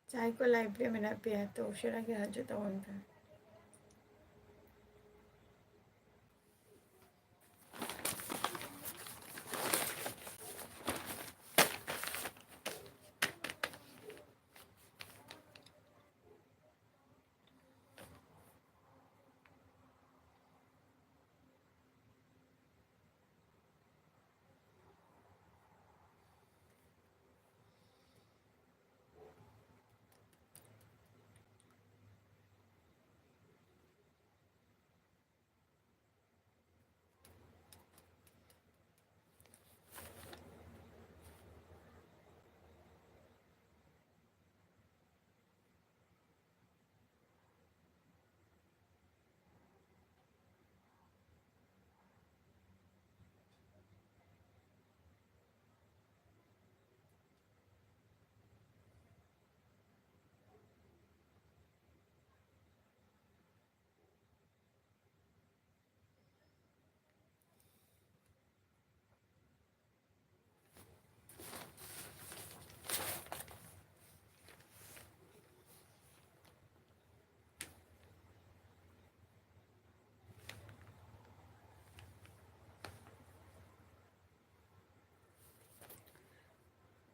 चाय को लाइब्रेरी में ना पिया तो उशरा के हजू तो उनका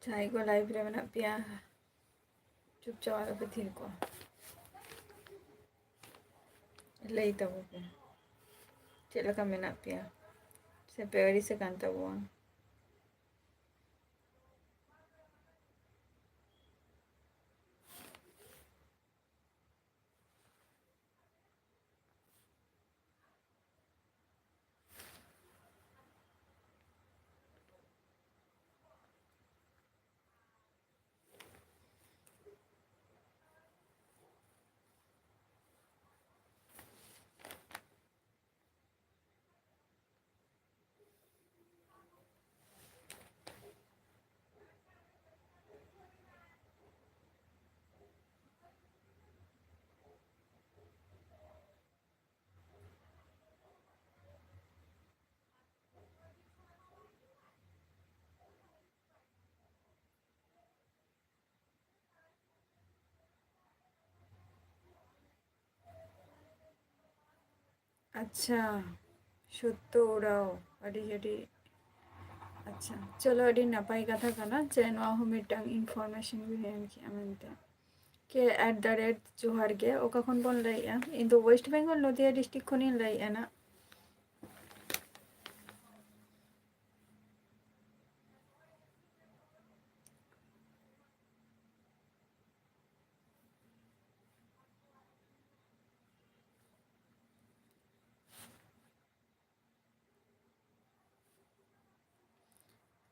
चाय को लाइब्रेरी में ना पिया चुपचाप वाला पे थी को ले तब पे चला का मैंने पिया से पेवरी से कांता हुआ अच्छा शुद्ध उड़ाओ अड़ी अड़ी अच्छा चलो अड़ी नपाई कथा करना चैन वाहु मिटंग इन्फॉर्मेशन भी है कि अमेंटे के @ जोहार गे ओका खन बोन लइया इन दो वेस्ट बेंगल नदिया डिस्ट्रिक्ट खनिन लइया ना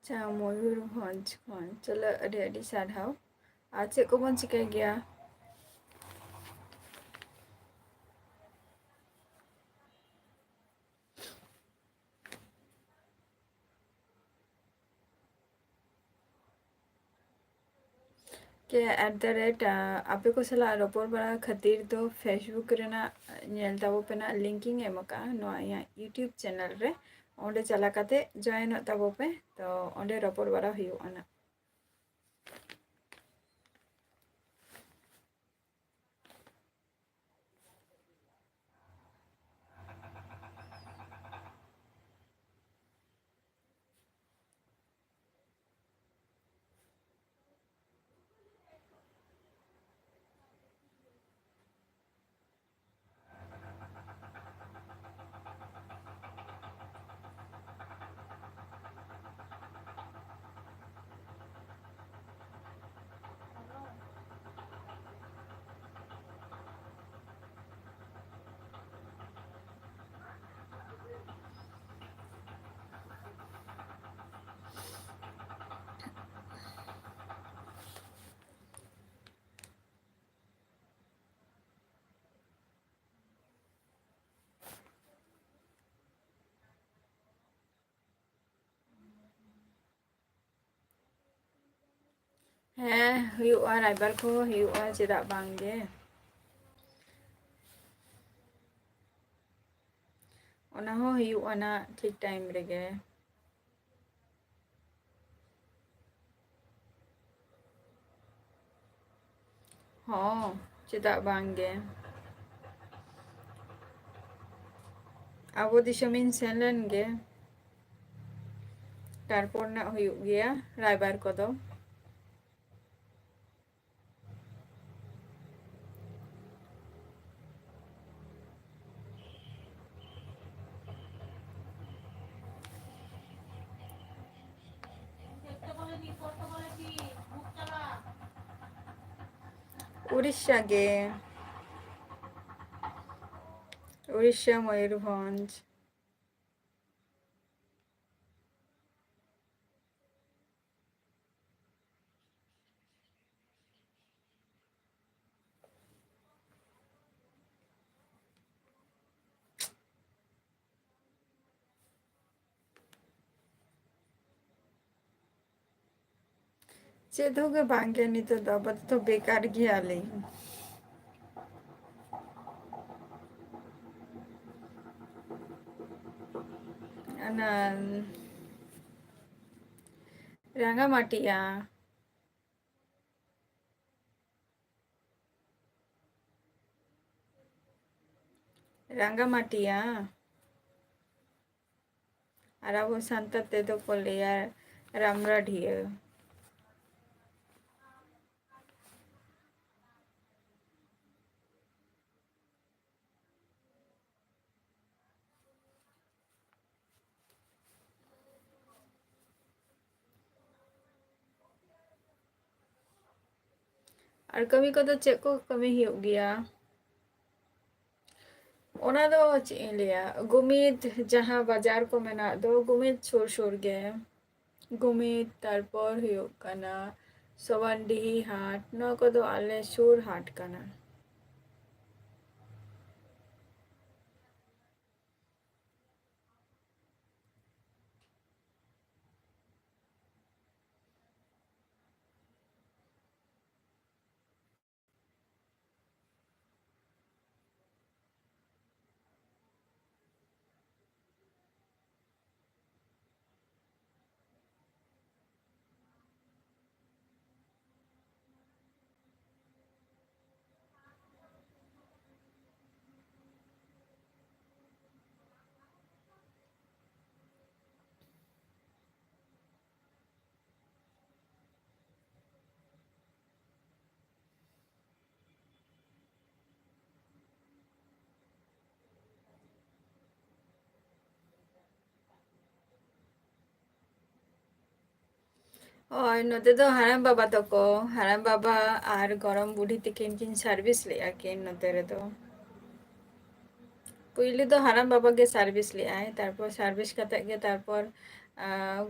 अच्छा मयूरभंज खन चलो अड़ी अड़ी साधाव आज से को बन चिकाय गया के @ आपे को सला रोपोर बड़ा खातिर तो फेसबुक रेना नेल ताबो पेना लिंकिंग एमका नो या यूट्यूब चैनल रे ओंडे चला काते जॉइन ताबो पे तो ओंडे रोपोर बड़ा हुयो अना ᱦᱮᱸ ᱦᱩᱭᱩᱜᱼᱟ ᱨᱟᱭᱵᱟᱨ ᱠᱚ ᱦᱩᱭᱩᱜᱼᱟ ᱪᱮᱫᱟᱜ ᱵᱟᱝᱜᱮ ᱚᱱᱟ ᱦᱚᱸ ᱦᱩᱭᱩᱜᱼᱟ ᱱᱟ ᱴᱷᱤᱠ ᱴᱟᱭᱤᱢ ᱨᱮᱜᱮ ᱦᱚᱸ ᱪᱮᱫᱟᱜ ᱵᱟᱝᱜᱮ, ᱟᱵᱚ ᱫᱤᱥᱚᱢᱤᱧ ᱥᱮᱱ ᱞᱮᱱ ᱜᱮ, ᱛᱟᱨᱯᱚᱨ ᱱᱟᱜ ᱦᱩᱭᱩᱜ ᱜᱮᱭᱟ ᱨᱟᱭᱵᱟᱨ ᱠᱚᱫᱚ᱾ উড়িষ্যা গে, উড়িষ্যা ময়ূরভঞ্জ। ᱪᱮᱫ ᱦᱚᱸ ᱜᱮ ᱵᱟᱝᱜᱮ, ᱱᱤᱛᱚᱜ ᱫᱚ ᱟᱯᱟᱛᱚᱛᱚ ᱵᱮᱠᱟᱨ ᱜᱮᱭᱟᱞᱤᱧ᱾ ᱚᱱᱟ ᱨᱟᱸᱜᱟᱢᱟᱴᱤᱭᱟ। ᱨᱟᱸᱜᱟᱢᱟᱴᱤᱭᱟ। ᱟᱨ ᱟᱵᱚ ᱥᱟᱱᱛᱟᱲ ᱛᱮᱫᱚ ᱠᱚ ᱞᱟᱹᱭᱟ ᱨᱟᱢᱨᱟᱰᱤᱭᱟᱹ। ᱟᱨ ᱠᱟᱹᱢᱤ ᱠᱚᱫᱚ ᱪᱮᱫ ᱠᱚ ᱠᱟᱹᱢᱤ ᱦᱩᱭᱩᱜ ᱜᱮᱭᱟ? ᱚᱱᱟ ᱫᱚ ᱪᱮᱫ ᱤᱧ ᱞᱟᱹᱭᱟ, ᱜᱩᱢᱤᱫ ᱡᱟᱦᱟᱸ ᱵᱟᱡᱟᱨ ᱠᱚ ᱢᱮᱱᱟᱜ ᱫᱚ ᱜᱩᱢᱤᱫ ᱥᱩᱨ ᱥᱩᱨ ᱜᱮ, ᱜᱩᱢᱤᱫ ᱛᱟᱨᱯᱚᱨ ᱦᱩᱭᱩᱜ ᱠᱟᱱᱟ ᱥᱚᱵᱟᱱᱰᱤᱦᱤ ᱦᱟᱴ, ᱱᱚᱣᱟ ᱠᱚᱫᱚ ᱟᱞᱮ ᱥᱩᱨ ᱦᱟᱴ ᱠᱟᱱᱟ। ᱦᱳᱭ ᱱᱚᱛᱮ ᱫᱚ ᱦᱟᱲᱟᱢ ᱵᱟᱵᱟ ᱛᱟᱠᱚ, ᱦᱟᱲᱟᱢ ᱵᱟᱵᱟ ᱟᱨ ᱜᱚᱲᱚᱢ ᱵᱩᱰᱷᱤ ᱛᱟᱹᱠᱤᱱ ᱠᱤᱱ ᱥᱟᱨᱵᱷᱤᱥ ᱞᱮᱜᱼᱟ ᱠᱤᱱ ᱱᱚᱛᱮ ᱨᱮᱫᱚ। ᱯᱩᱭᱞᱩ ᱫᱚ ᱦᱟᱲᱟᱢ ᱵᱟᱵᱟ ᱜᱮ ᱥᱟᱨᱵᱷᱤᱥ ᱞᱮᱜᱼᱟᱭ, ᱛᱟᱨᱯᱚᱨ ᱥᱟᱨᱵᱷᱤᱥ ᱠᱟᱛᱮᱜ ᱜᱮ ᱛᱟᱨᱯᱚᱨ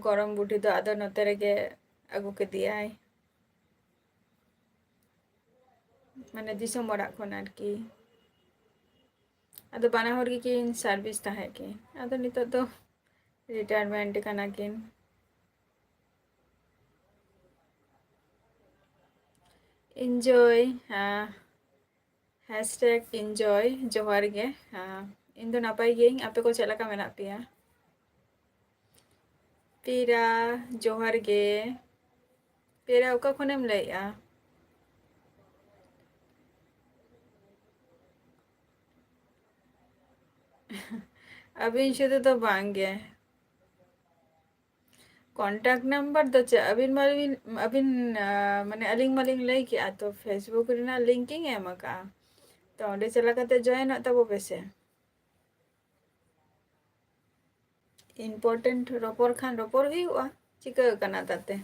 ᱜᱚᱲᱚᱢ ᱵᱩᱰᱷᱤ ᱫᱚ ᱟᱫᱚ ᱱᱚᱛᱮ ᱨᱮᱜᱮ ᱟᱹᱜᱩ ᱠᱮᱫᱮᱭᱟᱭ, ᱢᱟᱱᱮ ᱫᱤᱥᱚᱢ ᱚᱲᱟᱜ ᱠᱷᱚᱱ ᱟᱨᱠᱤ। ᱟᱫᱚ ᱵᱟᱱᱟ ᱦᱚᱲ ᱜᱮᱠᱤᱱ ᱥᱟᱨᱵᱷᱤᱥ ᱛᱟᱦᱮᱸᱜ ᱠᱤᱱ, ᱟᱫᱚ ᱱᱤᱛᱚᱜ ᱫᱚ ᱨᱤᱴᱟᱭᱟᱨᱢᱮᱱᱴ ᱠᱟᱱᱟ ᱠᱤᱱ। ᱤᱱᱡᱚᱭ, ᱦᱮᱥᱴᱮᱜ ᱤᱱᱡᱚᱭ ᱡᱚᱦᱟᱨ ᱜᱮ, ᱤᱧ ᱫᱚ ᱱᱟᱯᱟᱭ ᱜᱤᱭᱟᱹᱧ, ᱟᱯᱮ ᱠᱚ ᱪᱮᱫ ᱞᱮᱠᱟ ᱢᱮᱱᱟᱜ ᱯᱮᱭᱟ? ᱯᱤᱨᱟ ᱡᱚᱦᱟᱨ ᱜᱮ, ᱯᱤᱨᱟ ᱚᱠᱟ ᱠᱷᱚᱱᱮᱢ ᱞᱟᱹᱭᱮᱜᱼᱟ? ᱟᱹᱵᱤᱱ ᱥᱩᱫᱷᱩ ᱫᱚ ᱵᱟᱝ ᱜᱮ, ᱠᱚᱱᱴᱟᱠᱴ ᱱᱟᱢᱵᱟᱨ ᱫᱚ ᱪᱮᱫ ᱟᱹᱵᱤᱱ ᱢᱟᱱᱮ ᱟᱹᱞᱤᱧ ᱢᱟᱞᱤᱧ ᱞᱟᱹᱭ ᱠᱮᱜᱼᱟ ᱛᱚ ᱯᱷᱮᱥᱵᱩᱠ ᱨᱮᱱᱟᱜ ᱞᱤᱝᱠᱤᱧ ᱮᱢ ᱟᱠᱟᱜᱼᱟ, ᱛᱚ ᱚᱸᱰᱮ ᱪᱟᱞᱟᱣ ᱠᱟᱛᱮ ᱡᱚᱭᱮᱱᱚᱜ ᱛᱟᱵᱚ ᱯᱮᱥᱮ। ᱤᱢᱯᱚᱨᱴᱮᱱᱴ ᱨᱚᱯᱚᱲ ᱠᱷᱟᱱ ᱨᱚᱯᱚᱲ ᱦᱩᱭᱩᱜᱼᱟ, ᱪᱤᱠᱟᱹ ᱠᱟᱱᱟ ᱛᱟᱛᱮ।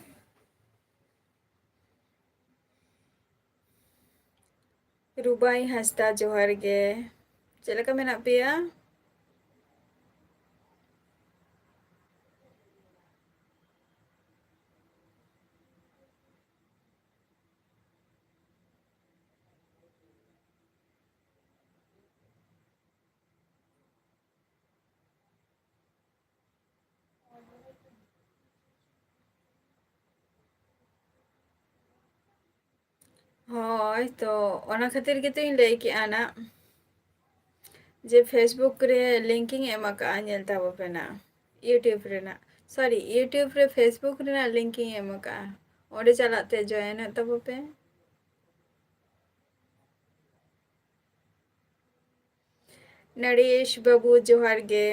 ᱨᱩᱵᱟᱭ ᱦᱟᱸᱥᱫᱟ ᱡᱚᱦᱟᱨ ᱜᱮ, ᱪᱮᱫ ᱞᱮᱠᱟ ᱢᱮᱱᱟᱜ ᱯᱮᱭᱟ? ᱦᱳᱭ ᱛᱚ ᱚᱱᱟ ᱠᱷᱟᱹᱛᱤᱨ ᱜᱮᱛᱚᱧ ᱞᱟᱹᱭ ᱠᱮᱜᱼᱟ ᱱᱟᱜ, ᱡᱮ ᱯᱷᱮᱥᱵᱩᱠ ᱨᱮ ᱞᱤᱝᱠᱤᱧ ᱮᱢ ᱟᱠᱟᱜᱼᱟ ᱧᱮᱞ ᱛᱟᱵᱚ ᱯᱮ ᱱᱟᱜ, ᱤᱭᱩᱴᱩᱵᱽ ᱨᱮᱱᱟᱜ, ᱥᱚᱨᱤ ᱤᱭᱩᱴᱩᱵᱽ ᱨᱮ ᱯᱷᱮᱥᱵᱩᱠ ᱨᱮᱱᱟᱜ ᱞᱤᱝᱠᱤᱧ ᱮᱢ ᱟᱠᱟᱜᱼᱟ, ᱚᱸᱰᱮ ᱪᱟᱞᱟᱜ ᱛᱮ ᱡᱚᱭᱮᱱᱚᱜ ᱛᱟᱵᱚ ᱯᱮ। नरेश बाबू जोहार गे।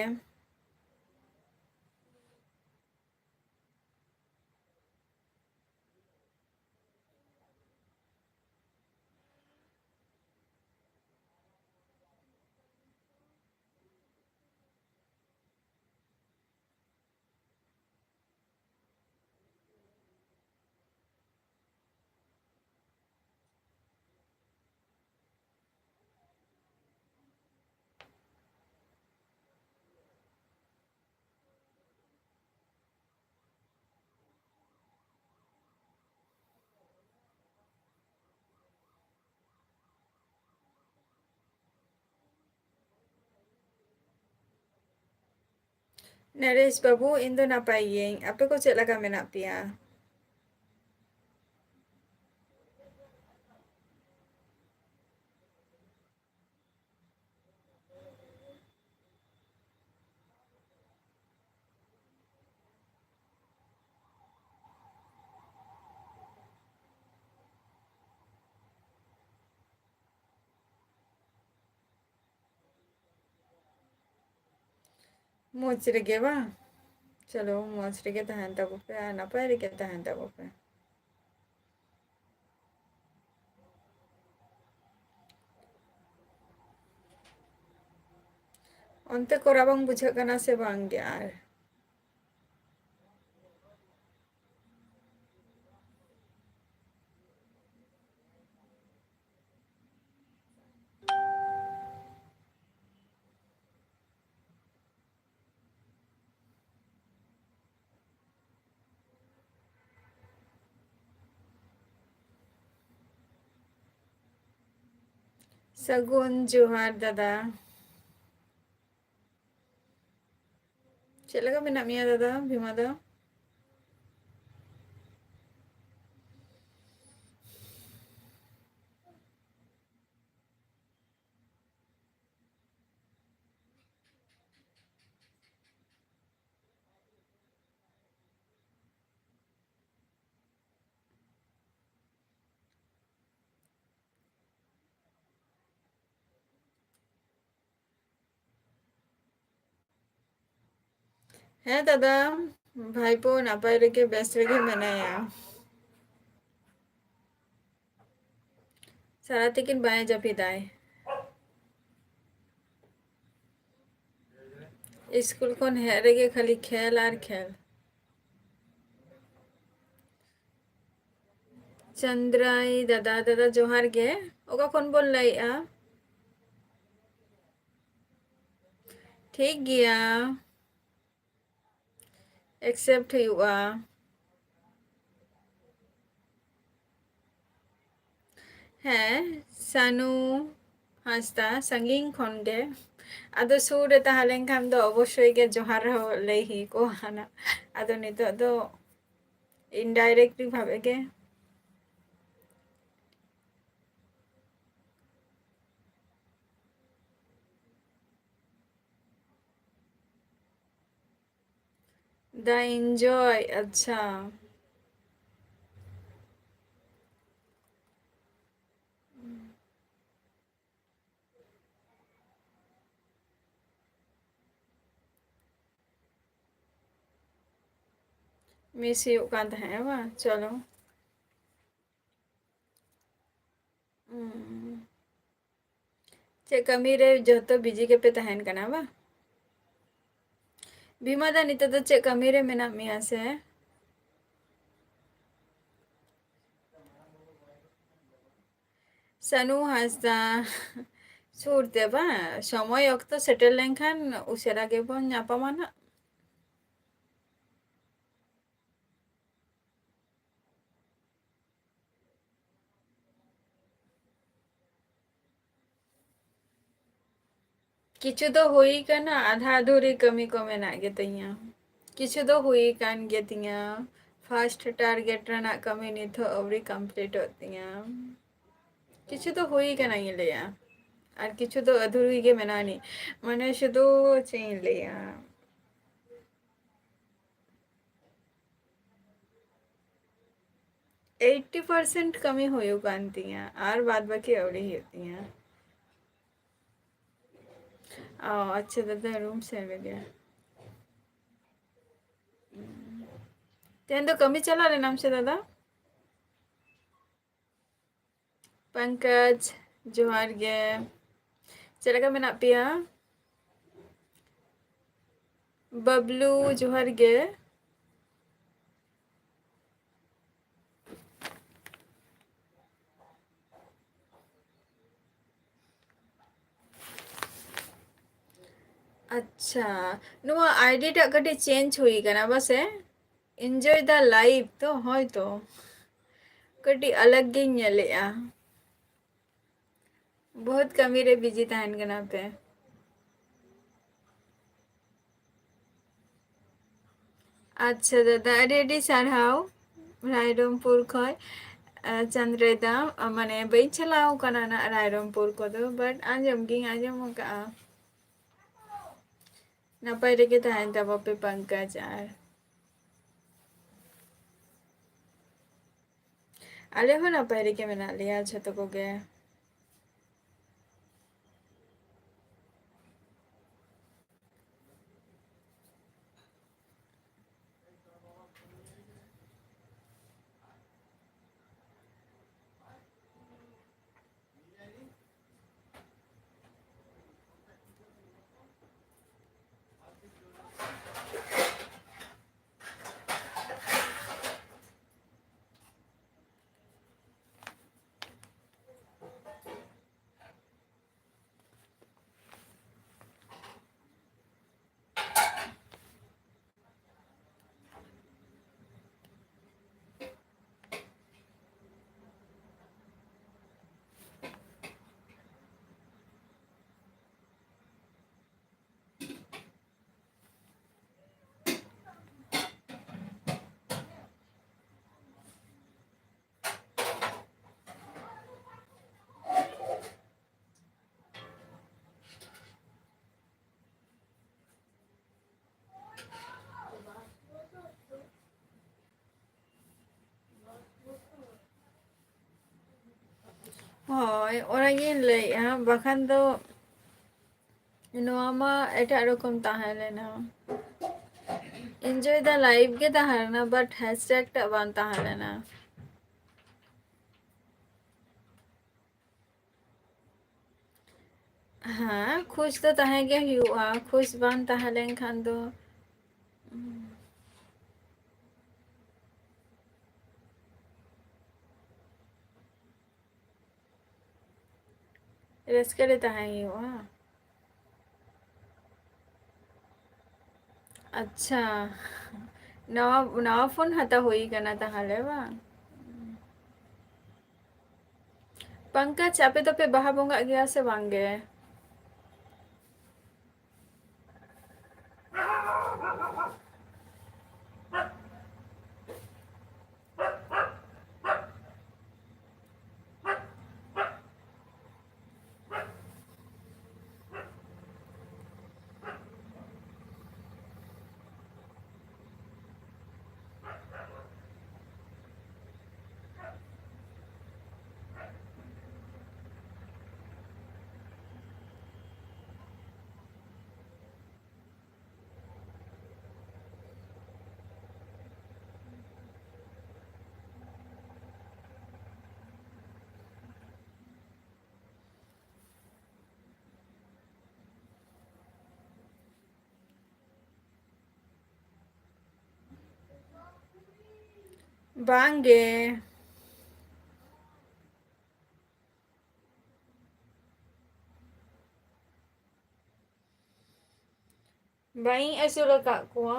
नरेश बाबू इन दो नापाई गियाᱹᱧ, आपे को चेक लगा मेना पिया? मोच रेगे बा चलो मोच रेगे तहन तबो पे नापाय रेगे तहन तबो पे onte kora bang bujhag kana se bang ge ar सगुन जोहार दादा चेक लगा मेना मिया दादा भीमा दा है दादा भाईपो नापाय रेगे बेस रेगे मेनाया सारा तिकिन बाय जापिदाय स्कूल खन हे रेगे खाली खेल आर खेल चंद्राई दादा दादा जोहार गे ओका खन बोल लाइआ ठीक गया एक्सेप्ट हुआ है सानू हांसदा संगीन खन गे आदो सुर रे ताहा लेनखान दो अवश्य गे जोहार हो लई ही को हाना आदो नितो दो indirectly Bhave gay the enjoy अच्छा मिस हुई कान तहे बा चलो चे कमी रे जो तो बिजी के पे तहन कना बा भीमा दा नितो तो चे कमी रे मेना मिया से सानू हांसदा सुरते बा समय अक्तो सेटल लेनखान उसेरा गे बन नापामा ना किछु तो हुई कना आधा अधूरी कमी को मेना गे तैया किछु तो हुई कान गे तिया फर्स्ट टारगेट रना कमी निथो अवरी कंप्लीट होतिया किछु तो हुई कना ये लेया और किछु तो अधूरी गे मेनानी मने शुधु चेन लेया 80% कमी हुई कान तिया और बाद बाकी अवरी होतिया अच्छा दादा रूम सेन रे तेन दो कमी चला ले नाम से दादा पंकज जोहार गे चलेगा मेना पिया बबलू जोहार गे अच्छा नुआ आईडी टा कटी चेंज हुई कना बस है एंजॉय द लाइफ तो होय तो कटी अलग गे नेलेआ बहुत कमी रे बिजी तहन कना पे अच्छा दादा अरे अरे सारहाव रायरंगपुर खय चंद्रेदा माने बई चलाव कना ना रायरंगपुर को दो बट आंजम गिंग आंजम का नपाय रेगे तहन तब पे पंकज आर आले हो नपाय रेगे मेना लिया झतो को गे ᱦᱳᱭ ᱚᱱᱟᱜᱤᱧ ᱞᱟᱹᱭᱮᱜᱼᱟ ᱵᱟᱠᱷᱟᱱ ᱫᱚ ᱱᱚᱣᱟ ᱢᱟ ᱮᱴᱟᱜ ᱨᱚᱠᱚᱢ ᱛᱟᱦᱮᱸ ᱞᱮᱱᱟ एंजॉय द लाइफ गे ताहे लेना बट हैशटैग टा बान ताहे लेना हाँ खुश तो ताहे गे हुआ खुश बान ताहे लेन खान दो रस्के रे ताहे हुआ अच्छा नवा नवा फोन हता हुई कना ताहले बा पंकज आपे तो पे बाहा बोंगा गया से बांगे बांगे बाई ऐसे लगा कुआ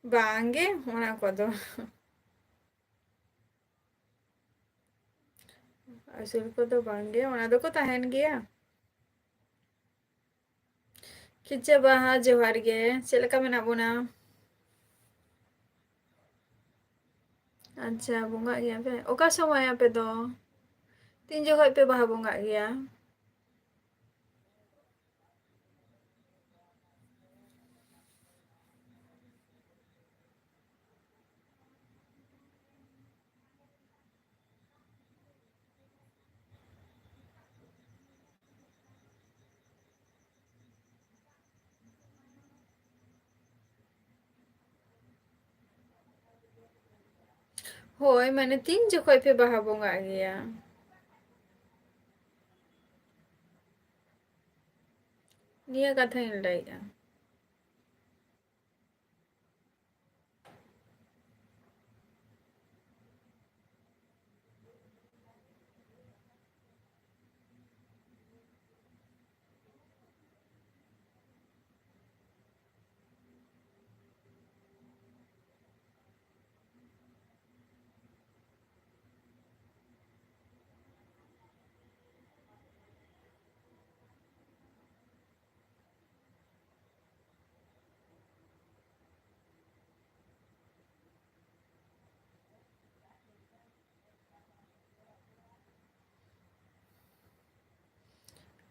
बांगे होना को दो असल को तो बांगे होना दो को ताहन गया ᱠᱷᱤᱪᱟᱹ ᱵᱟᱦᱟ ᱡᱚᱦᱟᱨ ᱜᱮ ᱪᱮᱫ ᱞᱮᱠᱟ ᱢᱮᱱᱟᱜ ᱵᱚᱱᱟ? ᱟᱪᱪᱷᱟ ᱵᱚᱸᱜᱟᱜ ᱜᱮᱭᱟ ᱯᱮ ᱚᱠᱟ ᱥᱚᱢᱚᱭ ᱟᱯᱮ ᱫᱚ ᱛᱤᱱ ᱡᱚᱠᱷᱚᱡ ᱯᱮ ᱵᱟᱦᱟ ᱵᱚᱸᱜᱟᱜ ᱜᱮᱭᱟ? ᱦᱳᱭ ᱢᱟᱱᱮ ᱛᱤᱱ ᱡᱚᱠᱷᱚᱡ ᱯᱮ ᱵᱟᱦᱟ ᱵᱚᱸᱜᱟᱜ ᱜᱮᱭᱟ? ᱱᱤᱭᱟᱹ ᱠᱟᱛᱷᱟᱧ ᱞᱟᱹᱭᱮᱜᱼᱟ᱾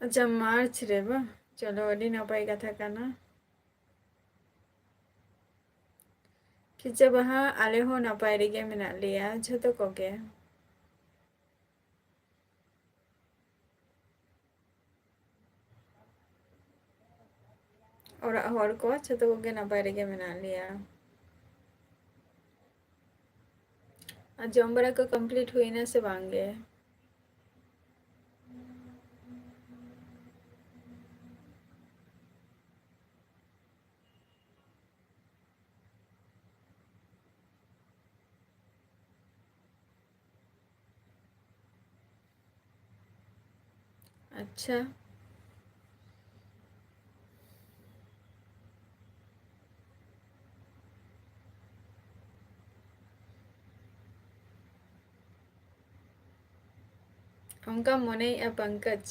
ᱟᱪᱪᱷᱟ ᱢᱟᱨᱪ ᱨᱮ ᱵᱟᱝ ᱪᱚᱞᱚ ᱟᱹᱰᱤ ᱱᱟᱯᱟᱭ ᱠᱟᱛᱷᱟ ᱠᱟᱱᱟ᱾ ᱠᱷᱤᱪᱟᱹ ᱵᱟᱦᱟ ᱟᱞᱮ ᱦᱚᱸ ᱱᱟᱯᱟᱭ ᱨᱮᱜᱮ ᱢᱮᱱᱟᱜ ᱞᱮᱭᱟ ᱡᱷᱚᱛᱚ ᱠᱚᱜᱮ᱾ ᱚᱲᱟᱜ ᱦᱚᱲ ᱠᱚ ᱡᱷᱚᱛᱚ ᱠᱚᱜᱮ ᱱᱟᱯᱟᱭ ᱨᱮᱜᱮ ᱢᱮᱱᱟᱜ ᱞᱮᱭᱟ᱾ ᱟᱨ ᱡᱚᱢ ᱵᱟᱲᱟ ᱠᱚ ᱠᱚᱢᱯᱞᱤᱴ ᱦᱩᱭᱱᱟ ᱥᱮ ᱵᱟᱝ ᱜᱮ? ᱟᱪᱪᱷᱟ ᱚᱱᱠᱟᱢ ᱢᱚᱱᱮᱭᱮᱜᱼᱟ ᱯᱚᱝᱠᱚᱡᱽ?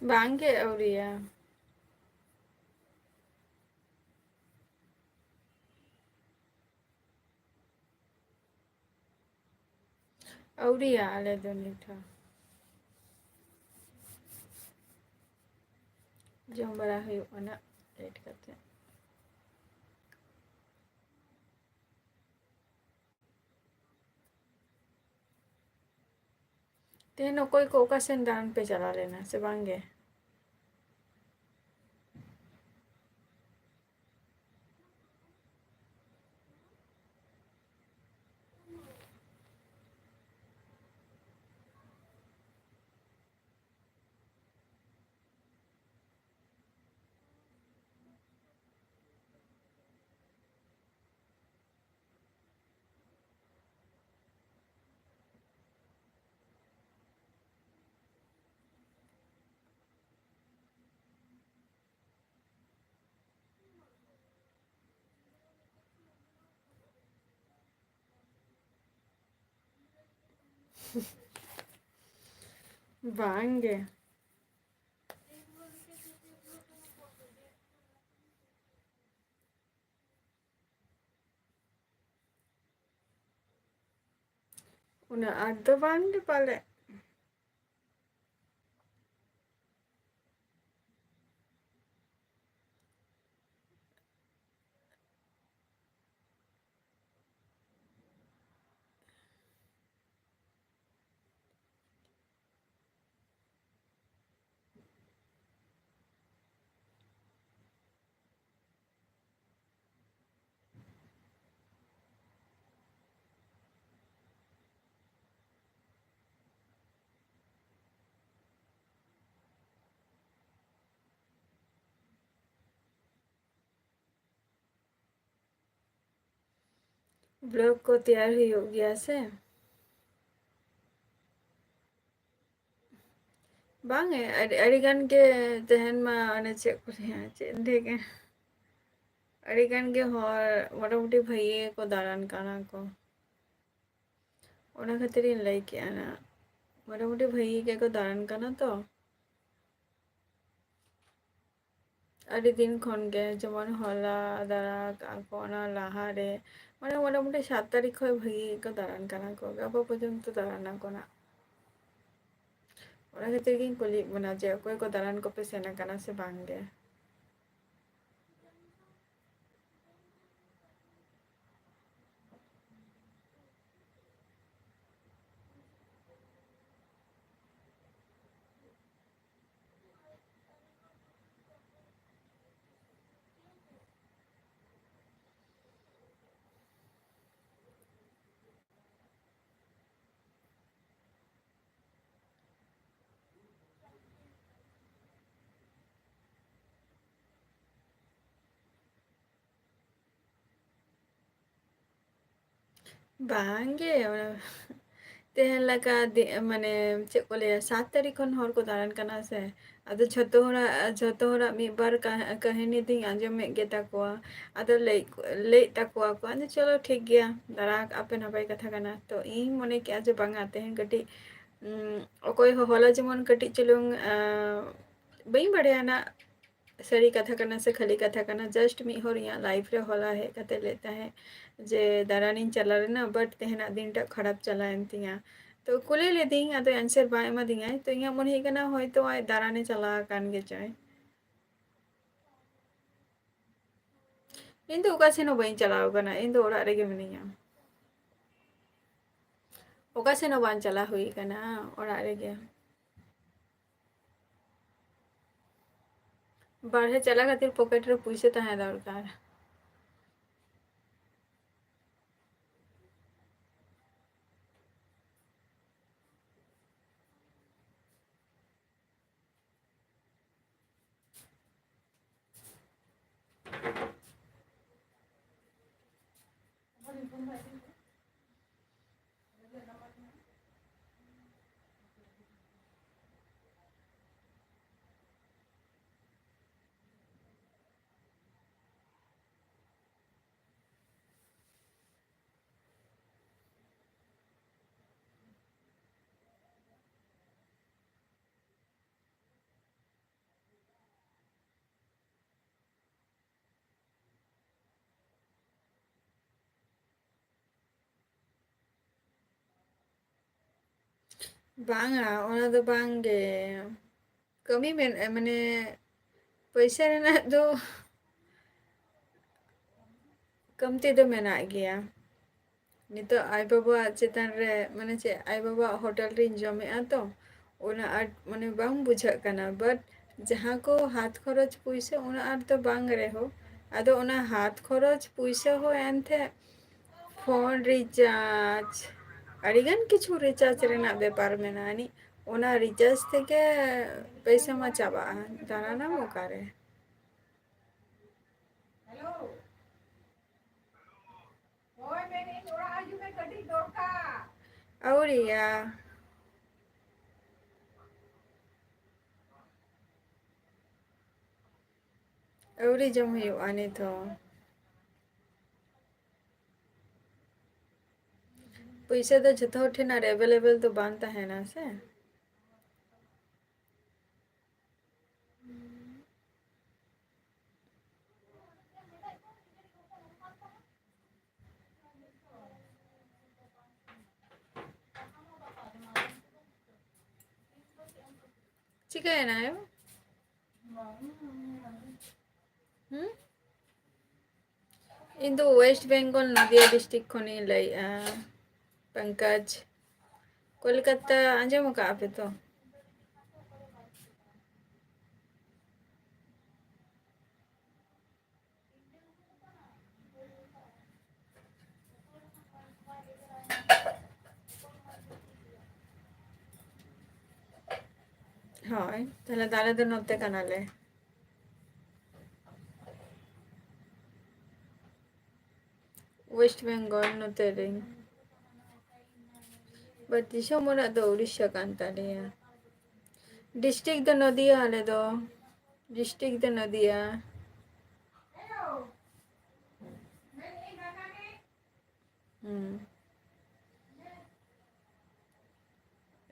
ᱵᱟᱝ ᱜᱮ ᱟᱹᱣᱨᱤᱭᱟ᱾ ᱟᱹᱣᱨᱤᱭᱟ ᱟᱞᱮ ᱫᱚ ᱱᱤᱛ ᱦᱚᱸ᱾ ᱡᱚᱢ ᱵᱟᱲᱟ ᱦᱩᱭᱩᱜ ᱠᱟᱱᱟ ᱞᱮᱴ ᱠᱟᱛᱮ᱾ ᱛᱮᱦᱮᱧ ᱚᱠᱚᱭ ᱠᱚ ᱚᱠᱟ ᱥᱮᱱ ᱫᱟᱬᱟᱱ ᱯᱮ ᱪᱟᱞᱟᱣ ᱞᱮᱱᱟ ᱥᱮ ᱵᱟᱝ ᱜᱮ? ᱵᱟᱝ ᱜᱮ᱾ ᱩᱱᱟᱹᱜ ᱟᱸᱴ ᱫᱚ ᱵᱟᱝ ᱜᱮ ᱯᱟᱞᱮᱜ᱾ ब्लॉग को तैयार हुई गया से बांगे अड़ी गान के तहन मा अने चेक को चेक देखे अड़ी गान के हर मोटामुटी भैये को दारान काना को ओना खातिर इन लई के ना मोटामुटी भैये के को दारान काना तो अड़ी दिन खन के जेमन हला दारा को ओना लाहा रे माने मोटामुटी 7 तारीख खय भैये को दारान काना को गाबा पर्यंत दाराना को ना ओना खातिर गिन कुली बना जे कोई को दारान को पे सेना काना से बांगे बांगे तेहन लगा माने चे को ले 7 तारीख खन हर को दारान काना से अदो झतो हरा मी बार कहानी दी आंजम गे ताकोआ अदो ले ताकोआ को अदो चलो ठीक गया दारा आपे नपाय कथा काना तो इन मने के आज बांगा तेहन कटी ओकोय होला जेमन कटी चलुंग बई बड़े ना सारी कथा करना से खाली कथा करना जस्ट मी हो यहाँ लाइफ रे होला है कते लेता है जे दारानी चला रहे ना बट तेहना दिन टा खराब चला एंतिया तो कुले ले दी अदो आंसर बाय मा दिया तो यहाँ मन ही कना होय तो आय दाराने चला कान गे चाय इन तो ओका से नो बई चलाओ कना इन तो ओड़ा रेगे मिनिया ओका से नो बान चला हुई कना ओड़ा रेगे बाढ़े चला खातिर पॉकेट रे पैसे तहे दरकार बांगा ओना दो बांगे कमी में माने पैसा रेना दो कमती दो मेना गया नितो आई बाबा चेतन रे माने चे आई बाबा होटल रे जमे तो ओना आट माने बांग बुझा कना बट जहाँ को हाथ खरच पैसा ओना आट तो बांग रे हो अदो ओना हाथ खरच पैसा हो एनथे फोन रिचार्ज अड़ीगन किछु रिचार्ज रेना बेपार मेनानी ओना रिचार्ज थे के पैसा मा चाबा दाना मोकारे औरिया औरी जम हुई आने तो पैसा तो जतो ठेना अवेलेबल तो बांधता है ना से चिकन आयो इंदु वेस्ट बेंगल नदिया डिस्ट्रिक्ट खनि लै पंकज कोलकाता आंजम का पे तो हाँ ताहले दाले दो नते कानाले वेस्ट बेंगल नोते रे बट दिसोम मोना दो उड़ीसा कान तालेया डिस्ट्रिक्ट द नदिया आले दो डिस्ट्रिक्ट द नदिया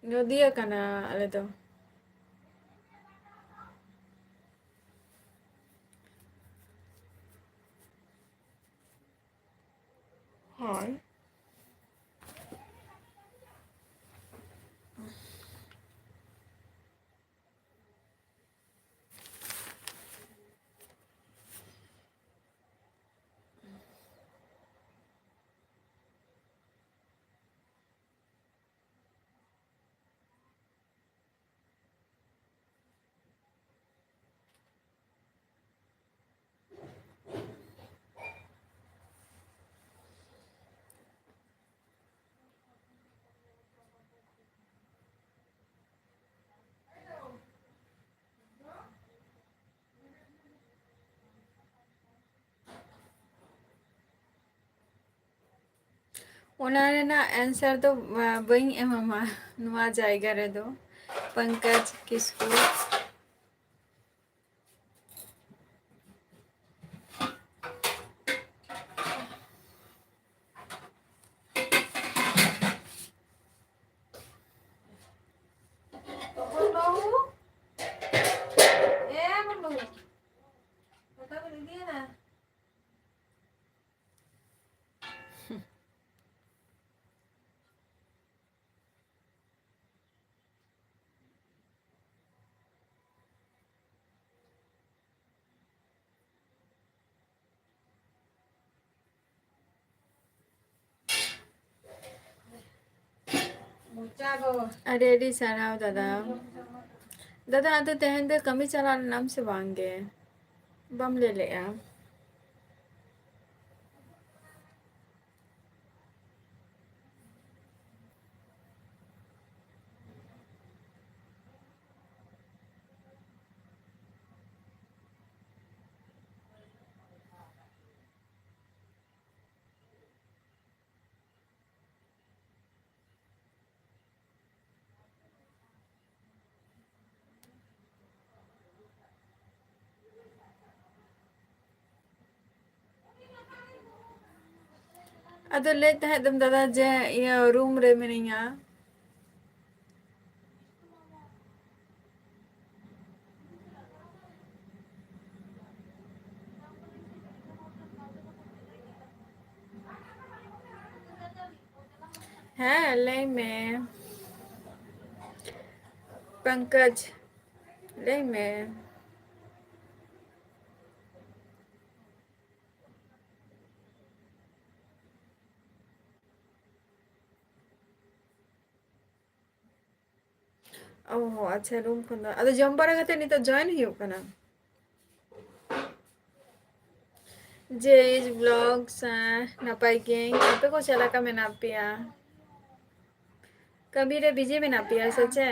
नदिया काना आले दो हाय आंसर तो बी एमा जायगा रे दो पंकज किसको अरे अरे साराव दादा दादा आदो तेहन दे कमी चला नाम से बांगे बम ले ले आ अदो ले तहे दम दादा जे ये रूम रे मिनिया है ले में पंकज ले में ओह अच्छा रूम खुंदा अदो जम बारा गते नी तो जॉइन ही कना जेज ब्लॉग्स नपाई के आपे को चला का में नापिया कभी रे बिजी में नापिया सचे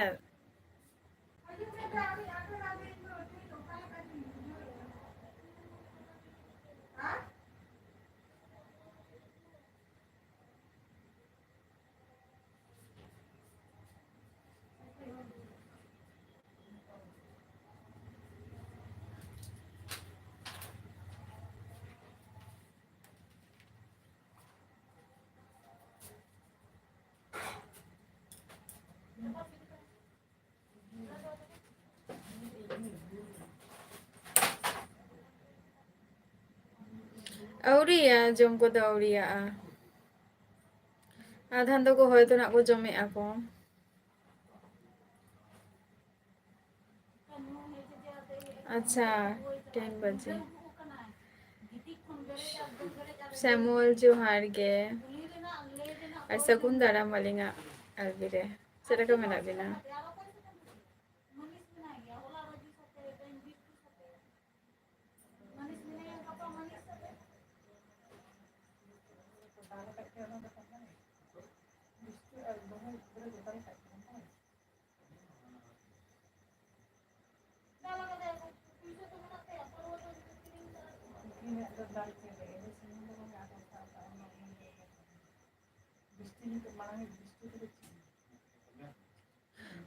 अवरिया जम को दो अवरिया आधान दो को होय तो ना को जमे आको अच्छा 10 बजे सैमुअल जोहार गे और सकुन दारा मलिंगा अलबिरे सेटा को मेना बिना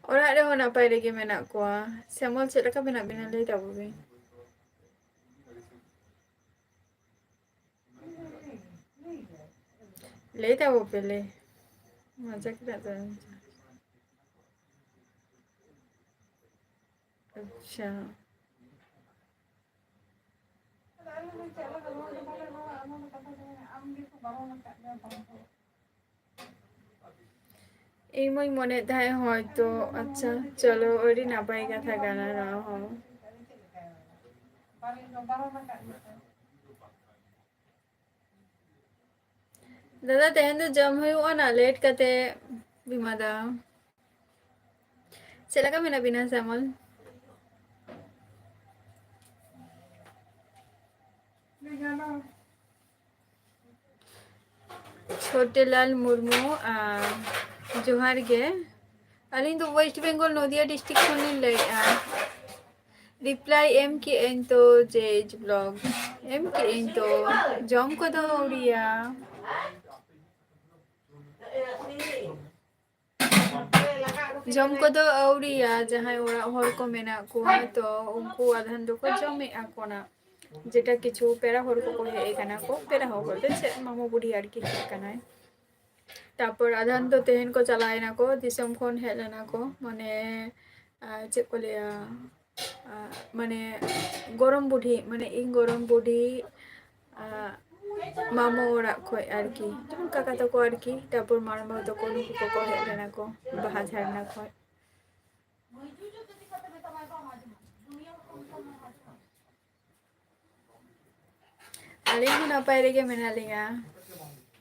Orang rehon napai rege menak koa. Semol ced leka menak bina lei tabu bin. Lei tabu pele. Masa kita tahu. अच्छा ᱤᱧ ᱢᱟᱧ ᱢᱚᱱᱮᱭᱮᱫ ᱛᱟᱦᱮᱸ ᱦᱚᱭᱛᱚ ᱟᱪᱪᱷᱟ ᱪᱚᱞᱚ ᱟᱹᱰᱤ ᱱᱟᱯᱟᱭ ᱠᱟᱛᱷᱟ ᱠᱟᱱᱟ ᱱᱚᱣᱟ ᱦᱚᱸ दादा तेहन तो जम हुआ ना लेट कते बिमादा चला का मेना बिना सामल छोटे लाल मुर्मू जोहार गे अलिंग तो वेस्ट बंगाल नदिया डिस्ट्रिक्ट खन लैया रिप्लाई एम की एन तो जेज ब्लॉग एम की एन तो जम को तो उड़िया जम को तो औरिया जहां ओरा हर को मेना को तो उनको आधान दो को जमे आकोना जेटा किछु पेरा हर को हे काना को पेरा हो बोलते से मामू बुढ़ी आर की कानाय तापर आधान तो तेहन को चलायना को दिसम खन हेलना को माने चे को लिया माने गरम बुढ़ी माने इन गरम बुढ़ी मामू ओरा खय आर की जेमन काका तको आर की तापर मामा तको नुकु को हेलना को बाहा झाड़ना खय अलिंग हूँ नपाय रेगे मेना लिया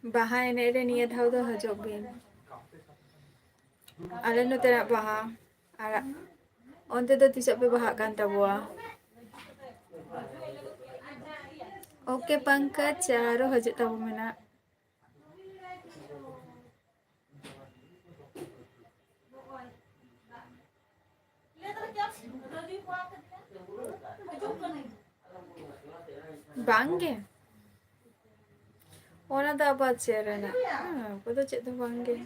बाहा एने रे निया धाव दो हजोग बिन आले नोतेरा बाहा आरा onte do tisap pe baha kan tabua oke pangkat caro hajat tabu mena bangge ona da apa cerana apa to cek to bangge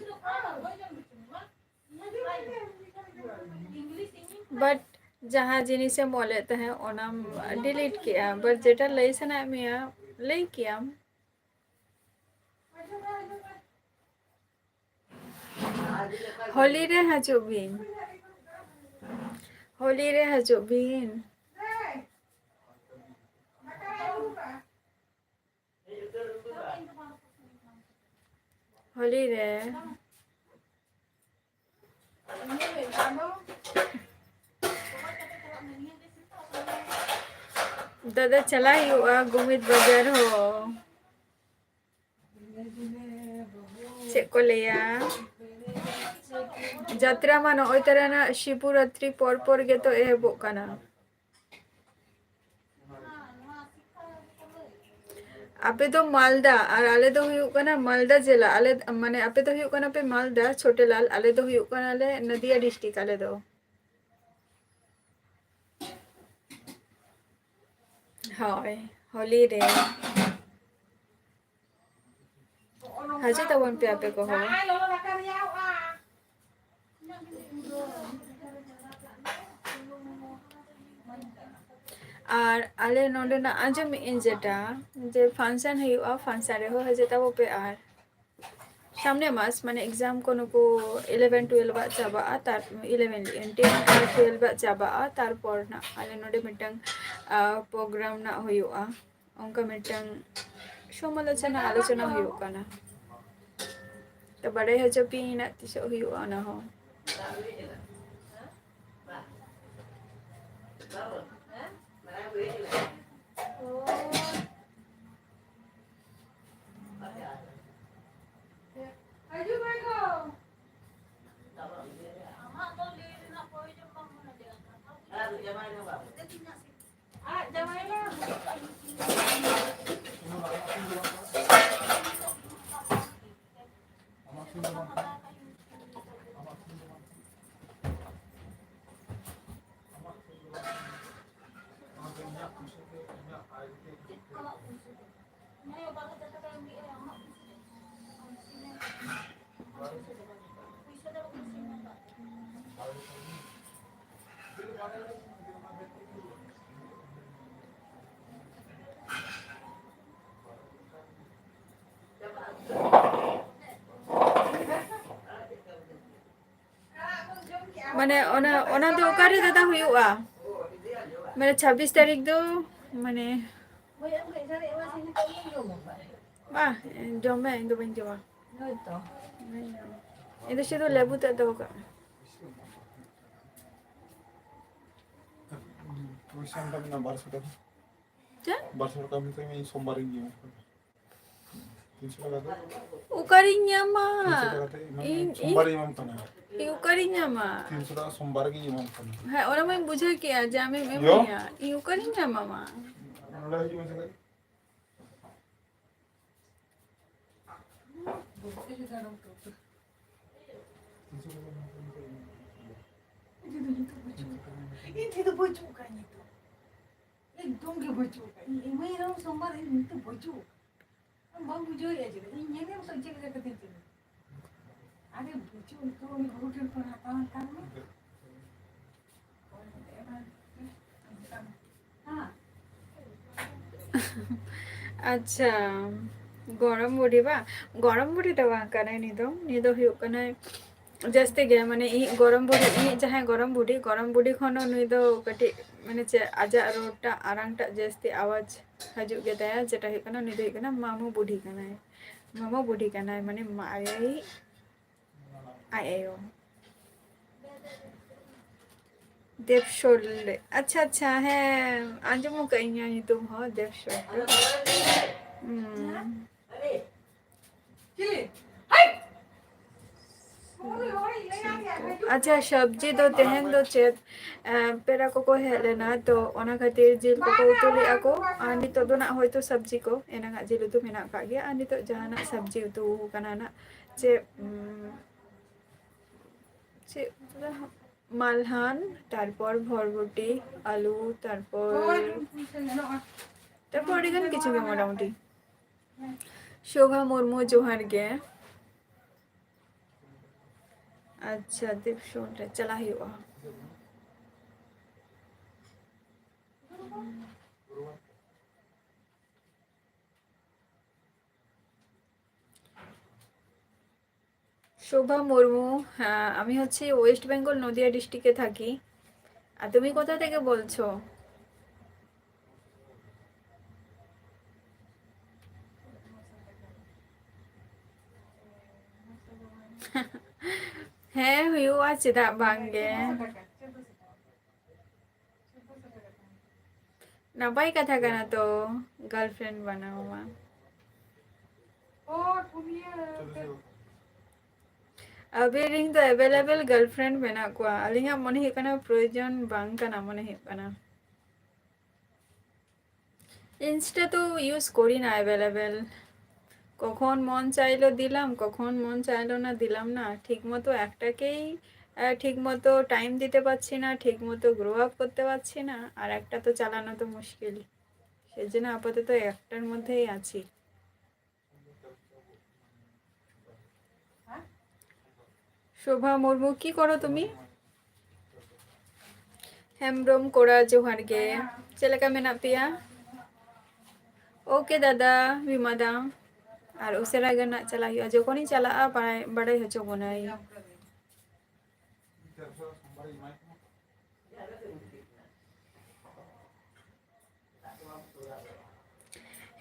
but जहाँ जिनिसे मोलेते हैं ओनाम डिलीट किया बट जेटा लई सना मिया लई किया होली रे हजोबिन होली रे हजोबिन होली रे दादा चला ही हुआ गुमित बाजार हो चेक को लिया जात्रा मानो ओई तरह ना शिवरात्रि पर गे तो एहबो काना आपे तो मालदा और आले तो हुई काना मालदा जिला आले माने आपे तो हुई काना पे मालदा छोटे लाल आले तो हुई काना ले नदिया डिस्ट्रिक्ट आले तो हाय होली रे हाजे तवन पे आपे को हो और आले नोंडे ना आंजम इन जेटा जे फंक्शन हुआ फंक्शन रे हो हाजे तब पे आर सामने मास माने एग्जाम को नुको 11 12 चाबा तार 11 10 और 12 चाबा तारपर ना आले नोंडे मिटंग प्रोग्राम ना हुआ उनका मिटंग समालोचना आलोचना हुआ काना तो बड़े हजो पी ना तिसो हुआ ना हो মানে ona do okare dada huyuga মানে 26 তারিখ do মানে বাহ জমে ইন্দো বাই জমা হয়তো এটা শুধু লেবুতে দাও কা tuition kami na 1200 টাকা 1200 টাকা আমি তো এই সোমবারে নিয়ে আসবো 300 টাকা ukarinya ma সোমবারে ইমাম তো না ukarinya ma 300 টাকা সোমবারে কি ইমাম তো না হ্যাঁ ওরা আমি বুঝে কি আজ আমি মেমোরিয়া ukarinya mama ওরা কি বলছে Ini tu baju kan itu. एकदम के बaju kan. Ini orang sombong ini tu baju. Bang baju ya je. Ini ni macam cakap cakap tu. Ada baju itu ni baru dia pernah tahu kan? আচ্ছা গরম বুড়ি বা গরম বুড়ি তো বাঁকানায় নিদো হুᱭᱩᱜ ᱠᱟᱱᱟ ᱡᱟᱹᱥᱛᱤ ᱜᱮ ᱢᱟᱱᱮ গরম বুড়ি ᱡᱟᱦᱟᱸᱭ ᱜᱚᱨᱚᱢ ᱵᱩᱰᱷᱤ ᱠᱷᱚᱱ ᱱᱩᱭ ᱫᱚ ᱠᱟᱹᱴᱤᱡ ᱢᱟᱱᱮ ᱪᱮᱫ ᱟᱡᱟᱜ ᱨᱚᱲᱴᱟ ᱟᱨᱟᱝᱴᱟᱜ ᱡᱟᱹᱥᱛᱤ ᱟᱣᱟᱡ ᱦᱤᱡᱩᱜ ᱜᱮ ᱛᱟᱭᱟ ᱡᱮᱴᱟ ᱦᱩᱭᱩᱜ ᱠᱟᱱᱟ ᱱᱩᱭ ᱫᱚ ᱦᱩᱭᱩᱜ ᱠᱟᱱᱟ ᱢᱟᱢᱩ ᱵᱩᱰᱷᱤ ᱠᱟᱱᱟᱭ ᱢᱟᱱᱮ আই আয়ো দেবশোল্লে আচ্ছা আচ্ছা হ্যাঁ আঞ্জমও কাইয়া নিতুম হ দেবশোল্লে अच्छा सब्जी दो तेहन दो चेत पेरा को हेले ना तो ओना खातिर जिल को उतुली आको आ नितो दो ना होयतो सब्जी को एना जिल उतु मेना का गया आ नितो जहाना सब्जी उतु कना ना चे चे মালহান তারপর ভরবটি আলু তারপর এখানে কিছু গে মোটামুটি শোভা মুর্মু জোহার গে আচ্ছা দেব শোনটা চলা হিওয়া শোভা মুর্মু হ্যাঁ আমি হচ্ছে ওয়েস্ট বেঙ্গল নদিয়া ডিস্ট্রিক্টে থাকি আর তুমি কোথা থেকে বলছো হ্যাঁ হুᱭᱩᱜᱼᱟ ᱪᱮᱫᱟᱜ ᱵᱟᱝᱜᱮ ᱱᱟᱯᱟᱭ ᱠᱟᱛᱷᱟ ᱠᱟᱱᱟ ᱛᱚ গার্লফ্রেন্ড বানাও মা ᱟᱵᱮᱨᱤᱧ ᱫᱚ ᱮᱵᱮᱞᱮᱵᱮᱞ গার্লফ্রেন্ড ᱢᱮᱱᱟᱜ ᱠᱚᱣᱟ ᱟᱹᱞᱤᱧᱟᱜ ᱢᱚᱱᱮ ᱦᱩᱭᱩᱜ ᱠᱟᱱᱟ ᱯᱨᱚᱭᱳᱡᱚᱱ ᱵᱟᱝ ᱠᱟᱱᱟ ᱢᱚᱱᱮ ᱦᱩᱭᱩᱜ ᱠᱟᱱᱟ ইনস্টা তো ইউজ করি না অ্যাভেলেবেল কখন মন চাইলো দিলাম কখন মন চাইলো না দিলাম না ঠিকমতো একটাকেই ঠিকমতো টাইম দিতে পারছি না ঠিকমতো গ্রো আপ করতে পারছি না আর একটা তো চালানো তো মুশকিল সেজন্য আপাতত একটার মধ্যেই আছি শোভা মুর্মু কি করো তুমি হেমব্রম কোড়া জোহার গে চেলেকা মেনা পিয়া ওকে দাদা বিমাদা আর উসেরা গে না চালা হুᱭᱩᱜᱼᱟ যখনই চালা'a বাড়াই হচ্ছে বোনাই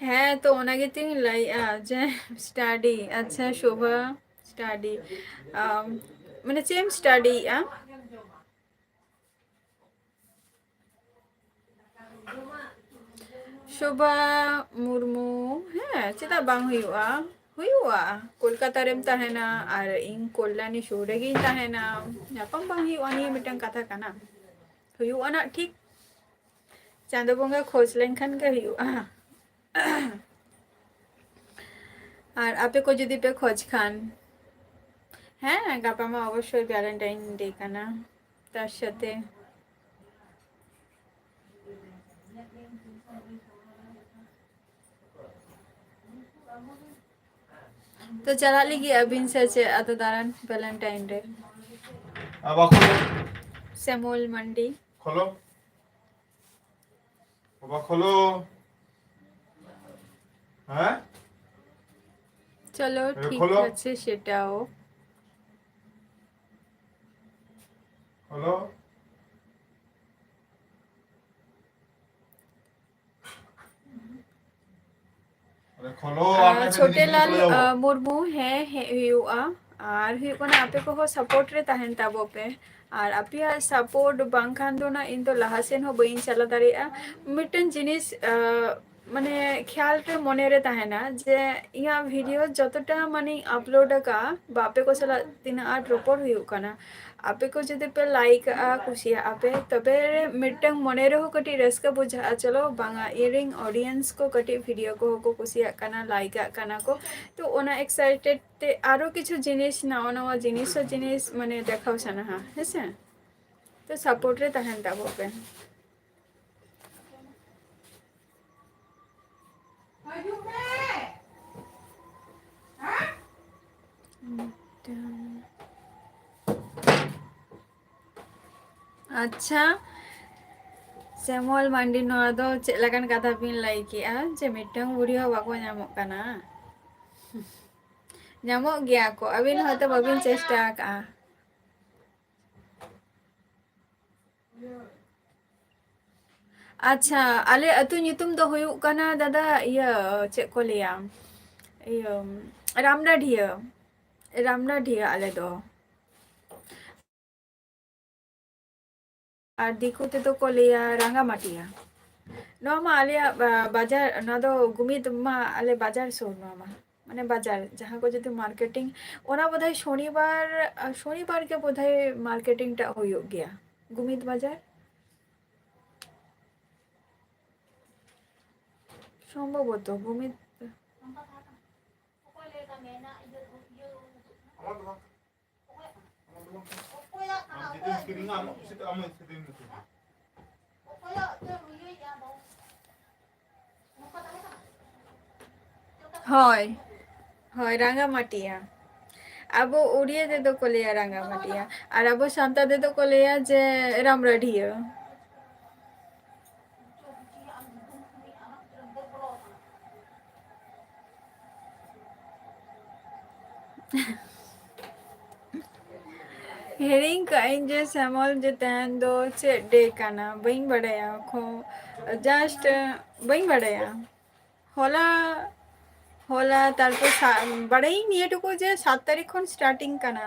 হ্যাঁ তো ওনাকে তুমি যে স্টাডি আচ্ছা শোভা স্টাডি মানে চেম স্টাডি শোভা মুর্মু হ্যাঁ চেদা বাং হুᱭᱩᱜᱼᱟ কলকাতা রেম তাহেনা আর ইং কল্যাণী সুর রেগেᱧ তাহেনা ᱧᱟᱯᱟᱢ ᱵᱟᱝ ᱦᱩᱭᱩᱜᱼᱟ ᱱᱤᱭᱟᱹ ᱢᱤᱫᱴᱟᱝ ᱠᱟᱛᱷᱟ ᱠᱟᱱᱟ ᱦᱩᱭᱩᱜᱼᱟ ᱱᱟ ᱴᱷᱤᱠ ᱪᱟᱸᱫᱳ ᱵᱚᱸᱜᱟ ᱠᱷᱚᱡ ᱞᱮᱱᱠᱷᱟᱱ ᱜᱮ ᱦᱩᱭᱩᱜᱼᱟ আর আপে কো যদি পে খোঁজ খান হ্যাঁ গাপা মা অবশ্যই ভ্যালেন্টাইন ডে কানা তার সাথে तो चला लगी अबिन से अतो दारन वैलेंटाइन डे अब खोलो सेमोल मंडी खोलो बाबा खोलो हैं चलो अरे ठीक खोलो আছে সেটাও खोलो अरे खोलो आप ऐसे छोटे नीचे लाल चले जाओ मुर्मू है हुआ আর হুᱭᱩᱜ ᱠᱟᱱᱟ ᱟᱯᱮ ᱠᱚᱦᱚᱸ ᱥᱟᱯᱳᱨᱴ ᱨᱮ ᱛᱟᱦᱮᱱ ᱛᱟᱵᱚ ᱯᱮ ᱟᱨ ᱟᱯᱮᱭᱟᱜ ᱥᱟᱯᱳᱨᱴ ᱵᱟᱝᱠᱷᱟᱱ ᱫᱚ ᱱᱟ ᱤᱧ ᱫᱚ ᱞᱟᱦᱟ ᱥᱮᱱ ᱦᱚᱸ ᱵᱟᱹᱧ ᱪᱟᱞᱟᱣ ᱫᱟᱲᱮᱭᱟᱜᱼᱟ ᱢᱤᱫᱴᱮᱱ ᱡᱤᱱᱤᱥ মানে খেয়াল রে মনে রে তাহেনা যে ইয়া ভিডিও যতটা মানে আপলোড আকা বা আপে কো সালা তিনা আট রপর হুᱭᱩᱜ ᱠᱟᱱᱟ আপে को যদি पे लाइक कुसिया आपे तबे मिटंग मने रहो कटी रस्का बुझा चलो बांगा इयरिंग ऑडियंस को कटी वीडियो को कुसिया कना लाइक कना को तो ओना एक्साइटेड ते आरो किछु जिनिस नावा नावा जिनिस माने देखाव साना हा हेसे तो सपोर्ट रे तहन ताबो पे अच्छा सेमोल मंडी नोआ दो चेक लगन कथा बिन लाई किया जे मिटंग बुढ़ी हो बाको ᱧᱟᱢᱚᱜ ᱠᱟᱱᱟ ᱧᱟᱢᱚᱜ ᱜᱮᱭᱟ ᱠᱚ ᱟᱹᱵᱤᱱ ᱦᱚᱭᱛᱚ ᱵᱟᱵᱤᱱ ᱪᱮᱥᱴᱟ ᱟᱠᱟᱜᱼᱟ अच्छा आले अतु ᱧᱩᱛᱩᱢ ᱫᱚ ᱦᱩᱭᱩᱜ ᱠᱟᱱᱟ दादा इया चेक को लिया इया रामनाढिया आले दो और दिकू ते तो को लिया रंगामाटिया नोआ मा आले बाजार ना दो गुमित मा आले बाजार सो नोआ मा माने बाजार जहाँ को जदि मार्केटिंग ओना बोधय शनिवार के बोधय मार्केटिंग टा हुयुग गया गुमित बाजार সম্ভবত গুমিত जितने स्क्रीन आम सिट आम स्क्रीन হয় হয় রাঙ্গামাটিয়া আবো উড়িয়ে দে তো কলিয়া রাঙ্গামাটিয়া আর আবো শান্তা দে তো কলিয়া যে রামরাঢিয়া हेरिंग काइन जे सेमोल जे तहन दो चेक डे काना बइन बड़ाया खो जस्ट बइन बड़ाया होला होला तारपor बड़ाई निये टुकु जे 7 तारीख खन स्टार्टिंग काना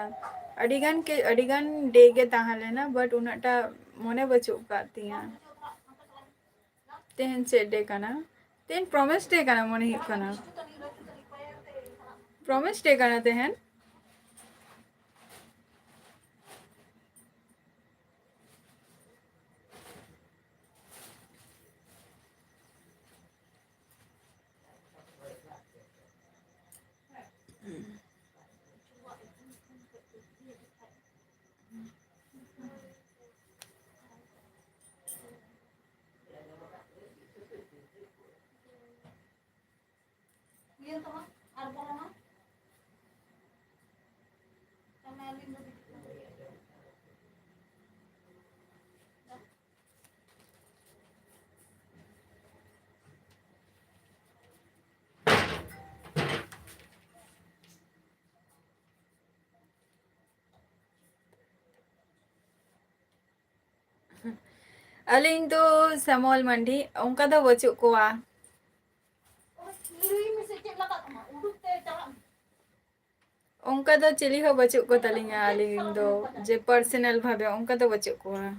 अडिगान डे गे ताहले ना बट उनाटा मने बचु का तिया तेहन चेक डे काना तेन प्रॉमिस डे काना मने हित काना प्रॉमिस डे काना तेहन अलिंग तो सेमोल मंडी उनका तो बचु कोआ उनका तो चिली हो बचु को तलिंगा अलिंग दो जे पर्सनल भाबे उनका तो बचु कोआ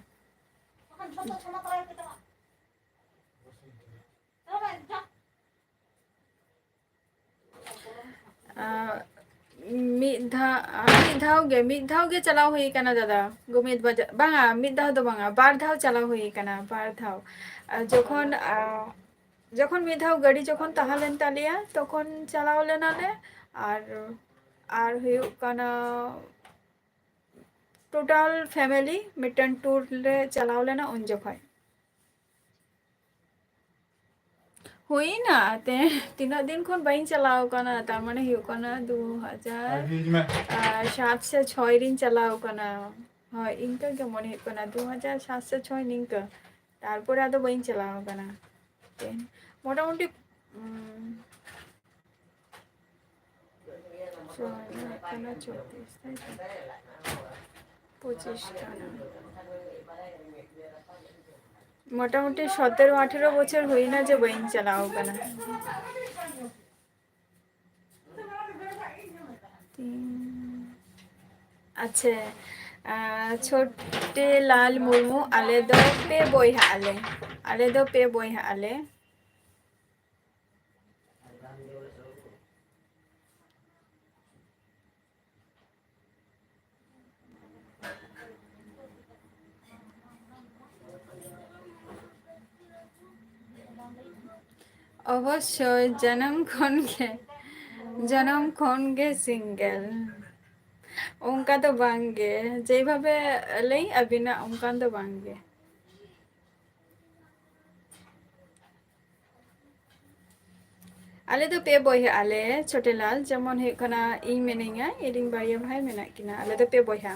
मिद धाव गे चलाव हुई कना दादा गुमित बाजार बांगा मिद धाव दो बांगा बार धाव चलाव हुई कना बार धाव जखन जखन मिद धाव गाड़ी जखन ताहालेन तालिया तखन चलाव लेनाले और हुई कना टोटल फैमिली मिटन टूर ले चलाव लेना उन जखन हुईना ते तीना दिन खन बाइन चलाव कना तार माने हुई कना 2007 से 6 दिन चलाव कना हाँ इनका के मने हुई कना 2007 से 6 निंका तारपरे आदो बाइन चलाव कना ते मोटामुटी कना 34 25 कना मोटामुटी 17-18 বছর হই না যে বাইন চালাও কনা अच्छा छोटे लाल मुर्मू आले दो पे बोयहा आले दो पे बोयहा आले अवश्य जन्म खन के सिंगल उनका तो बांगे जे भावे लई अबिना उनका तो बांगे आले तो पे बोयहा आले छोटे लाल जमन हे कना इ मेनेगा इडिंग बारिया भाई मेना किना आले तो पे बोयहा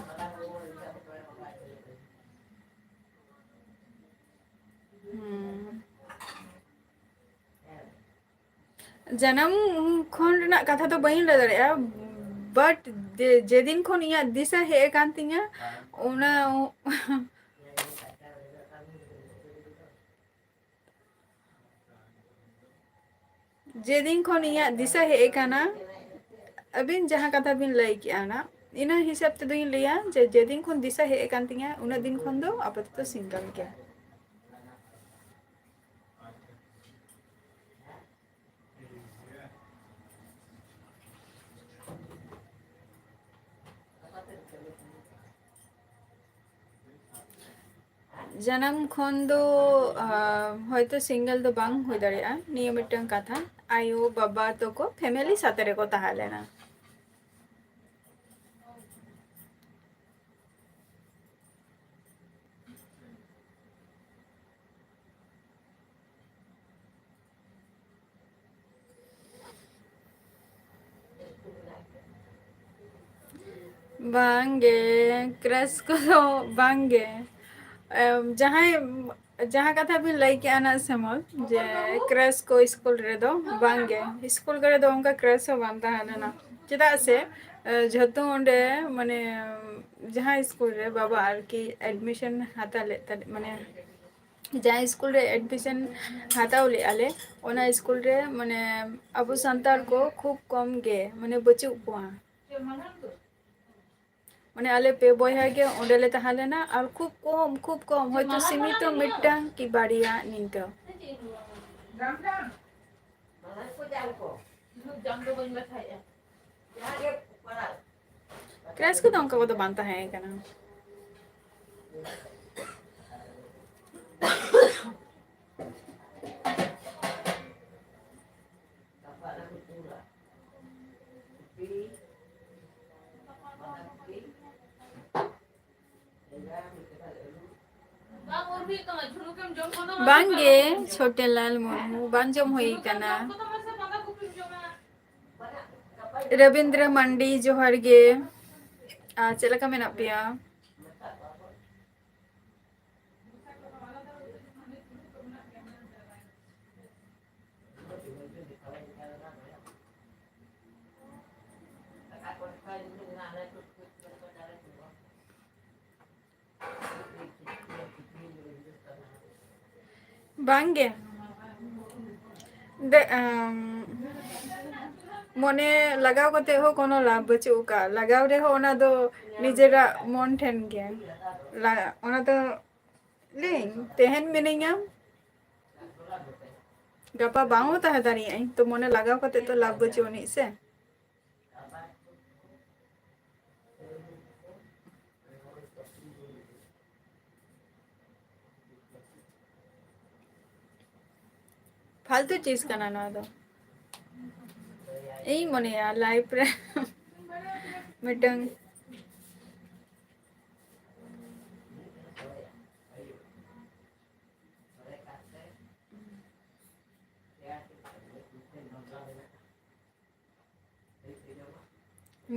जन्म खन रना कथा तो बइन ले दरेया बट जेदिन खन इया दिशा हे कान तिया ओना जेदिन खन इया दिशा हे काना अबिन जहां कथा बिन लई किया ना इना हिसाब ते दोइन लिया जे जेदिन खन दिशा हे कान तिया उना दिन खन दो आपातत सिंगल के जन्म खन दो होयतो सिंगल दो बांग होय दाड़ेया निया मिटन कथा आयो बाबा तो को फैमिली साथे रे को ताहा लेना बांगे क्रश को बांगे जहाँ कथा भी लई के आना समल जे क्रश को स्कूल रे दो बांगे स्कूल करे दो उनका क्रश हो बांता है ना चेदा से जतो ओंडे माने जहाँ स्कूल रे बाबा आर की एडमिशन हाता ले माने जहाँ स्कूल रे एडमिशन हाताव ले आले ओना स्कूल रे माने अबो संतार को खूब कम गे माने बचु को माने आले पे बोयहा के ओंडेले ताहालेना और खूब कम होयतो सीमित मिटटांग की बाड़िया निंका क्रैश को दोंका को तो बांता है कना बांगे छोटे लाल मुर्मू बांजम होई कना रविंद्र मंडी जोहर गे चलका मेना पिया बांगे मने लगाव कते हो कोनो लाभ बचु का लगाव रे हो ओना दो निजेरा मन ठेन के ओना तो लें तेहन मिनिंगा गपा बांगो ता दानी आई तो मने लगाव कते तो लाभ बचु नि से फालतू चीज कना ना दो यही मने यार लाइफ रे मिटंग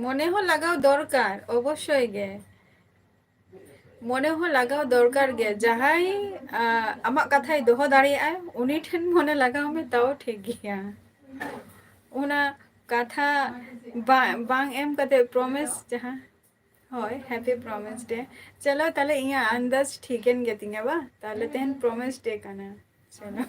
মনে হো লাগাও দরকার অবশ্যই গে মনে হো লাগাও দরকার গে যাহাই আমার কথাই দোহ দাঁড়িয়ে উনি ঠেন মনে লাগাও মে তাও ঠিক গিয়া ওনা কথা বাং এম কাতে প্রমিস যাহা হয় হ্যাপি প্রমিস ডে চলো তাহলে ইয়া আন্দাজ ঠিকেন গে তিঙ্গা বা তাহলে তেহন প্রমিস ডে কানা চলো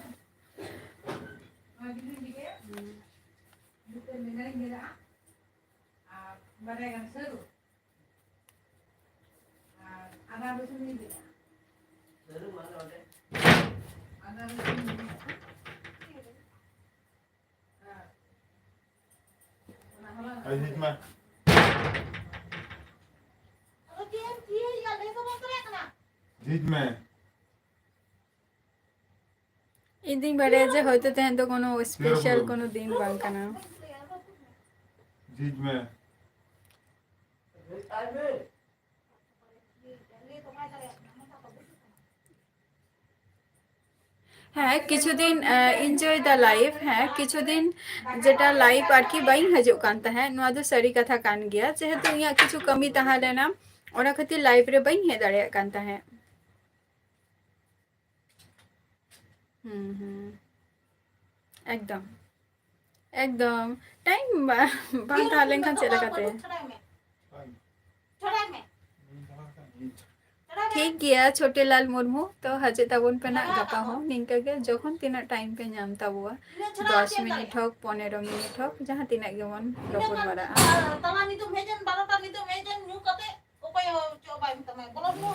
जीत में जीत में ইদিন বারে যে হয়তো তেহন তো কোনো স্পেশাল কোনো দিন বাং কানা जीत में হ্যাঁ কিছুদিন এনজয় দ্য লাইফ হ্যাঁ কিছুদিন যেটা লাইফ আর কি বাই হাজুক কান তাহে নোয়া দো সারি কথা কান গিয়া যেহেতু ইয়া কিছু কমি তাহা লেনা ওনা খাतिर লাইফ রে বাই হে দাঁড়িয়ে কান তাহে হুম একদম একদম টাইম বাং তাহা লেনখান চেলা কাতে ठीक गया छोटे लाल मुर्मू तो हजे तबन पे ना गपा हो निंका के जखन तीना टाइम पे नाम तबुआ 10 मिनट होक 15 मिनट होक जहां तीना गेवन रपड़ बड़ा तला नी तो भेजन 12टा नी तो भेजन न्यू कते उपाय चो बाई तमे बोलो नु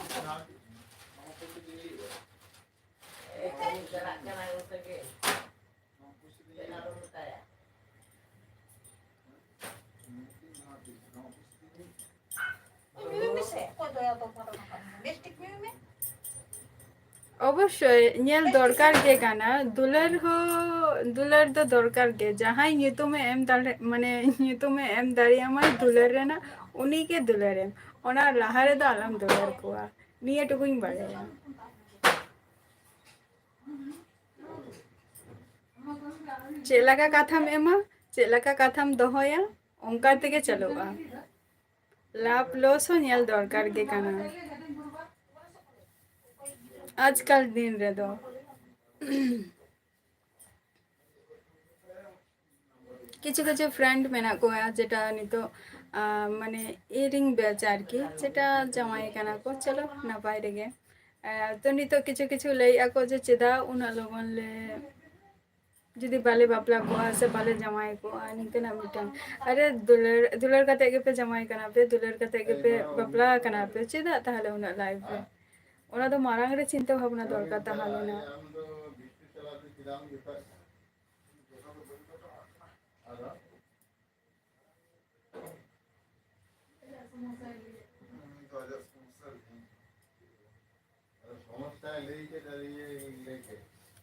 অবশ্যই নিয়াল দরকার গে কানা দুলার তো দরকার গে যাহাই নিতুমে এম দাঁড়ে মানে নিতুমে এম দাঁড়িয়ে আমার দুলার রে না উনি কে দুলার এম ওনার লাহারে তো আলাম দুলার কুয়া নিয়ে টুকুই বাড়ে চেলাকা কাথাম এমা চেলাকা কাথাম দহয়া অঙ্কার থেকে চলোবা লাভ লস হো নিয়াল দরকার গে কানা আজকাল দিন রে দো কিছু কিছু ফ্রেন্ড মেনা কোয়া যেটা নিতো মানে ইরিং বেচ আর কি যেটা জামাই কানা কো চলো না বাইরে গে তো নিতো কিছু কিছু লই আকো যে চেদা উনা লগন লে যদি বালে বাপলা को से बाले जमाई को निके ना मिटन अरे दुलर कते के पे जमाई कना पे दुलर कते के पे बापला कना पे चेदा ताहले उना लाइफ रे ওনা তো মারাং রে চিন্তা ভাবনা দরকার তাহলে না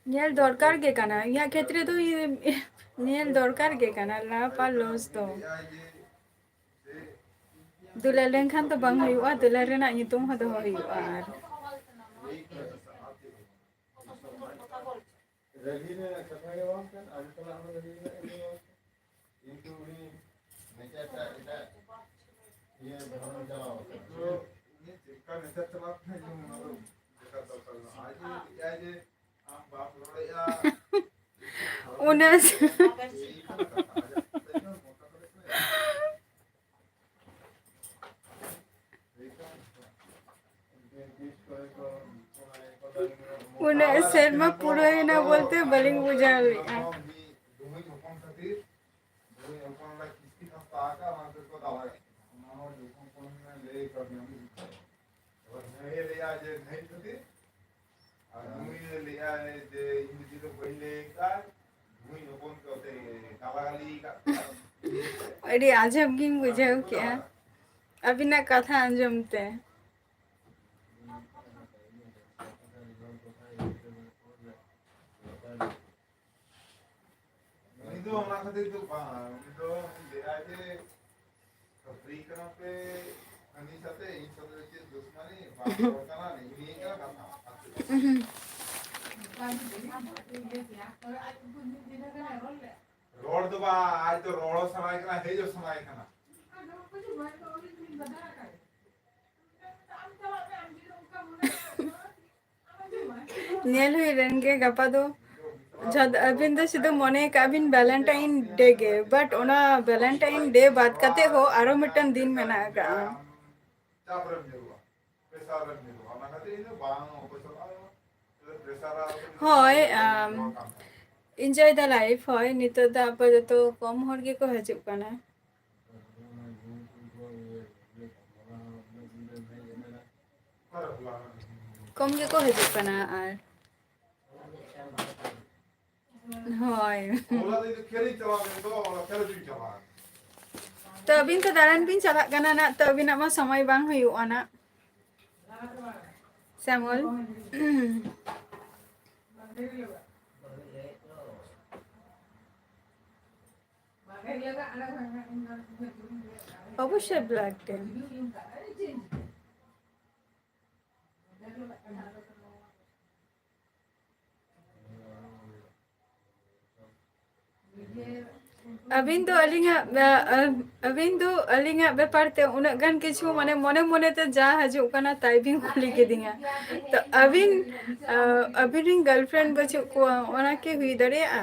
নিয়াল দরকার গে কানা ইয়া ক্ষেত্রে তো নিয়াল দরকার গে কানা লাভ আর লস তো দুলার লেনখান তো বাং হইবা দুলার রেনা নিতুম হতো হইবা আর रवि ने कथा के बात कर आज कल हम रवि ने इनटू ही नेचर এটা ये भवन चलाओ तो ये जिसका नेचर चलाओ है जो मतलब जिसका दरकार आज ये आप बाप रोड़िया उनस उन्हें शर्मा पूरा ही ना बोलते बलिंग बुझा लिया अरे आज हम किंग बुझाओ क्या अभी ना कथा अंजमते itu orang kata itu bang itu dia aja free kena pe ani sate ini sate itu dusmani bang orang nih ini kan kata road तो बा आज तो रोड समय कना है जो समय कना ᱧᱮᱞ ᱦᱩᱭ ᱞᱮᱱ ᱜᱮ ᱜᱟᱯᱟ ᱫᱚ ᱟᱹᱵᱤᱱ ᱫᱚ ᱥᱩᱫᱷᱩ ᱢᱚᱱᱮ ᱠᱟᱜ ᱵᱤᱱ ᱵᱷ্যালেন্টাইন ᱰे ᱜᱮ, ᱵᱟᱴ ᱚᱱᱟ ᱵᱷ্যালেন্টাইন ᱰे ᱵᱟᱫ ᱠᱟᱛᱮ ᱦᱚᱸ ᱟᱨᱚ ᱢᱤᱫᱴᱟᱝ ᱫᱤᱱ ᱢᱮᱱᱟᱜ ᱟᱠᱟᱜᱼᱟ। चाप रख दिलवा प्रेशर रख दिलवा ना कहते इन्हें बांग ऑपरेशन आयो प्रेशर आ ᱦᱳᱭ ᱮᱱᱡᱚᱭ ᱫᱟ ᱞᱟᱭᱤফ। ᱦᱳᱭ ᱱᱤᱛᱚᱜ ᱫᱚ ᱟᱯᱟᱛᱚᱛᱚ ᱠᱚᱢ ᱦᱚᱲ ᱜᱮᱠᱚ ᱦᱤᱡᱩᱜ ᱠᱟᱱᱟ। ᱠᱚᱢ ᱜᱮᱠᱚ ᱦᱤᱡᱩᱜ ᱠᱟᱱᱟ ᱟᱨ ᱦᱳᱭ ओला तो खेली चला गए तो ओला खेल भी चला ᱛᱚ ᱟᱹᱵᱤᱱ ᱛᱚ ᱫᱟᱬᱟᱱ ᱵᱤᱱ ᱪᱟᱞᱟᱜ ᱠᱟᱱᱟ ᱱᱟᱜ, ᱛᱚ ᱟᱹᱵᱤᱱᱟᱜ ᱢᱟ ᱥᱚᱢᱚᱭ ᱵᱟᱝ ᱦᱩᱭᱩᱜᱼᱟ ᱱᱟᱜ শ্যামল। অবশ্যই ব্লাড টেন। ᱟᱹᱵᱤᱱ ᱫᱚ ᱟᱹᱞᱤᱧᱟᱜ ᱵᱮᱯᱟᱨ ᱛᱮ ᱩᱱᱟᱹᱜ ᱜᱟᱱ ᱠᱤᱪᱷᱩ ᱢᱟᱱᱮ ᱢᱚᱱᱮ ᱢᱚᱱᱮᱛᱮ ᱡᱟ ᱦᱤᱡᱩᱜ ᱠᱟᱱᱟ ᱛᱟই ᱵᱤᱱ ᱠᱩᱞᱤ ᱠᱤᱫᱤᱧᱟ। ᱛᱚ ᱟᱹᱵᱤᱱ ᱨᱮᱱ ᱜᱟᱨᱞᱯᱷᱨᱮন্ড ᱵᱟᱹᱪᱩᱜ ᱠᱚᱣᱟ, ᱚᱱᱟ ᱠᱤ ᱦᱩᱭ ᱫᱟᱲᱮᱭᱟᱜᱼᱟ?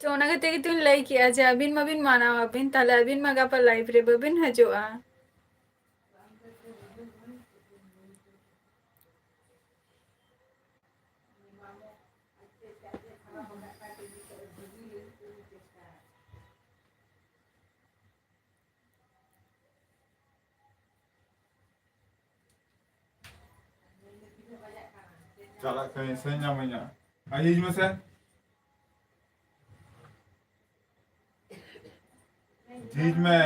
ᱛᱚ ᱚᱱᱟ ᱠᱷᱟᱹᱛᱤᱨ ᱜᱮᱛᱚᱧ ᱞᱟᱹᱭ ᱠᱮᱜᱼᱟ ᱡᱮ ᱟᱹᱵᱤᱱ ᱢᱟᱵᱤᱱ ᱢᱟᱱᱟᱣᱟᱵᱤᱱ, ᱛᱟᱦᱞᱮ ᱟᱹᱵᱤᱱ ᱢᱟ ᱜᱟᱯᱟ ᱞᱟᱭᱤᱵᱷ ᱨᱮ ᱵᱟᱹᱵᱤᱱ ᱦᱤᱡᱩᱜᱼᱟ। चला कहीं से ᱧᱟᱢᱤᱧᱟ ᱟᱭᱤᱡ ᱢᱮᱥᱮ ᱡᱷᱤᱡ ᱢᱮ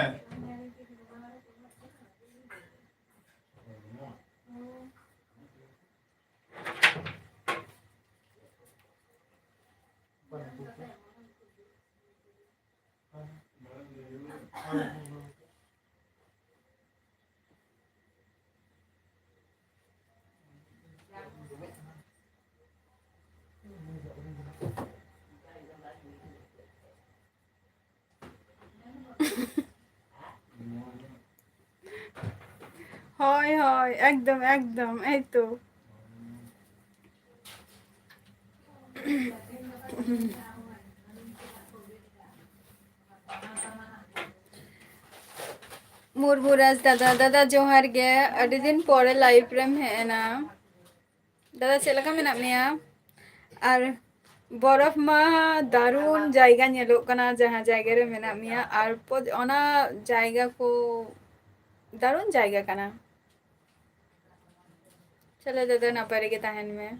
হয় হয় একদম একদম এই তো मुर्मू राज दादा दादा जोहार गे अड़ी दिन परे लाइव रेम हेना दादा चेद लेका मेनाग मेया और बरफ मा दारुण जायगा नेलोग कना जहाँ जायगा रे मेनाग मेया और ओना जायगा को दारुण जायगा कना। चलो दादा नापाय रेगे ताहेन में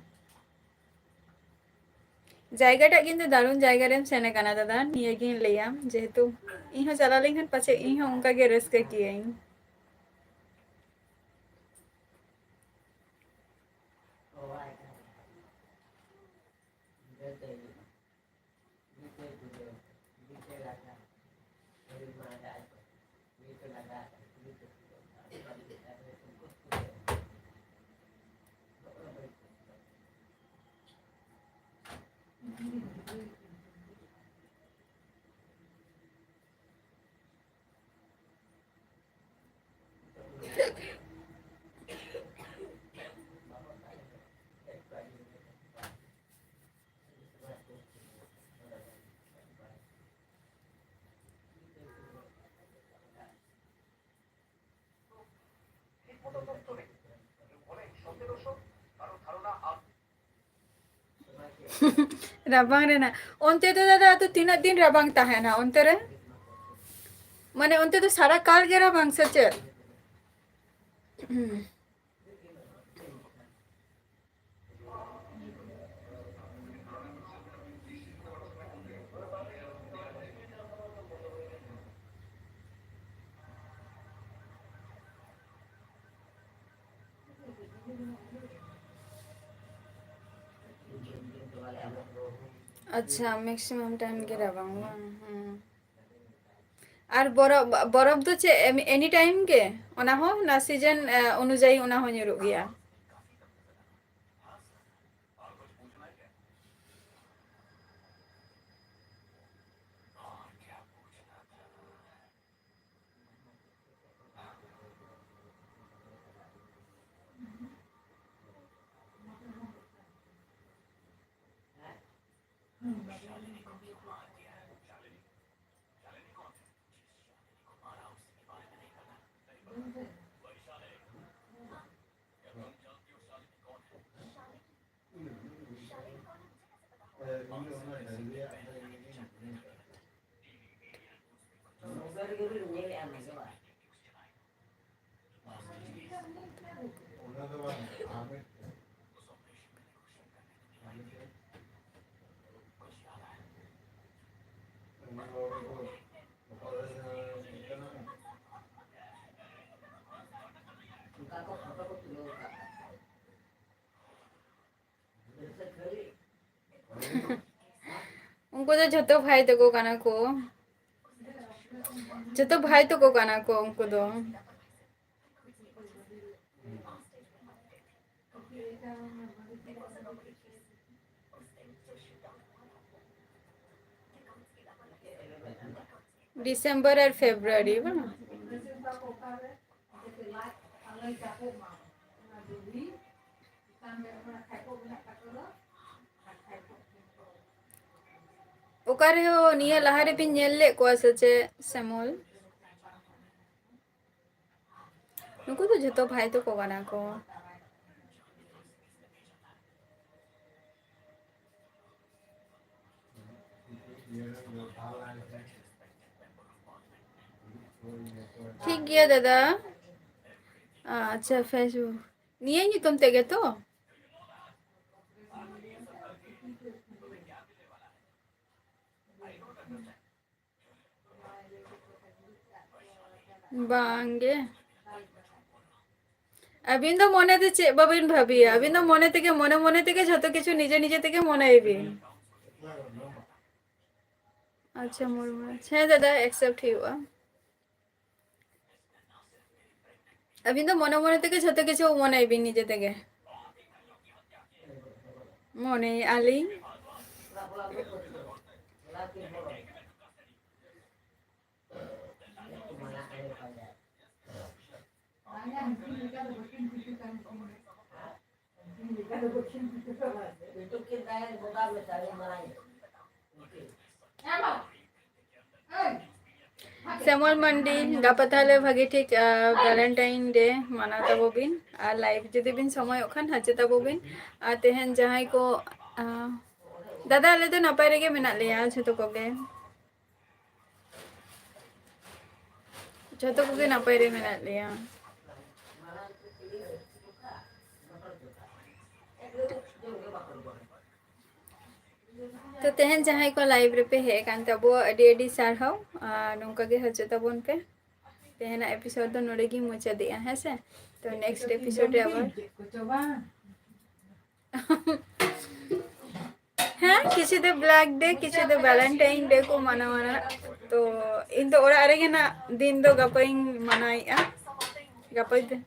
জায়গাটা কিন্তু দারুণ জায়গা রেম সেনে কানা দাদা নিয়ে গিয়ে লইয়াম যেহেতু ইহো চালা লেখান পাছে ইহো উনকা গে रस्के किए rabang rena onte to dada to 3 दिन rabang tahena onte re মানে অন্তে তো সারা কাল গেরা বাংস চেত আচ্ছা ম্যাক্সিমাম টাইম গেরা বাং আর বরফ বরফ তো চে এনি টাইম গে ওনা হো না সিজন অনুযায়ী ওনা হো নিরুক গিয়া उनको तो जतो भाई तो को काना को जतो भाई तो को काना को उनको तो डिसेंबर और फेब्रुआरी बा ओकारे हो निया लहारे पिन नेल ले को सचे सेमोल नुको तो जतो भाई तो को काना को ठीक गया दादा अच्छा फेसबुक निया ही तुम तेगे तो बांगे अबिन तो मने ते चे बाबिन भाभी अबिन तो मने तेके मने मने तेके जतो किछु निजे निजे तेके मने आइबी अच्छा मुर्मू है दादा एक्सेप्ट हुआ अबिन तो मने मने तेके जतो किछु मने आइबी निजे तेके मने आली শ্যামল মান্ডি গাপা তাহলে ভাগে ঠিক ভ্যালেন্টাইন ডে মানা তাবো বিন আর লাইভ যদি বিন সময় ওখান হাজে তাবো বিন আর তেহেন যাহাই को দাদা আলে তো নাপাই রেগে মেনা লিয়া ᱡᱷᱚᱛᱚ ᱠᱚᱜᱮ ᱡᱷᱚᱛᱚ ᱠᱚᱜᱮ নাপাই রে মেনা লিয়া तो तेहन जहां को लाइव रे पे हे कान तबो अडी अडी सारहाव नोंका गे हजे तबोन पे तेहना एपिसोड दो नोडे गी मुचा दिया है से तो नेक्स्ट एपिसोड रे आबार हाँ किसी दे ब्लैक डे किसी दे वैलेंटाइन डे को मनावाना तो इन तो ओरा रे ना दिन दो गपाइन मनाइया गपाइ दे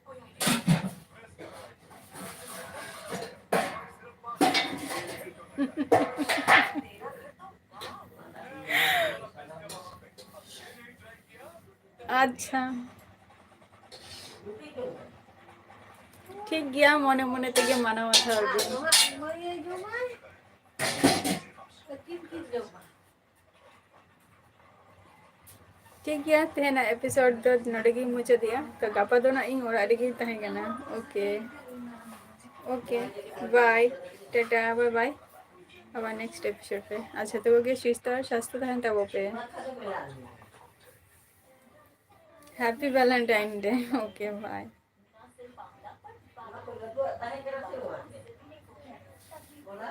अच्छा ठीक गया मने मने तेगे माना माथा और ठीक गया तेना एपिसोड दो नडगी मुझे दिया तो गापा दो ना इन और अड़गी तहे गना okay okay bye tata bye bye अब नेक्स्ट एपिसोड पे अच्छा तो गए सुस्थ और स्वास्थ्य तहन तब पे happy Valentine day. Okay bye. Ona ko lagu tanya kira sih, Wan. Ona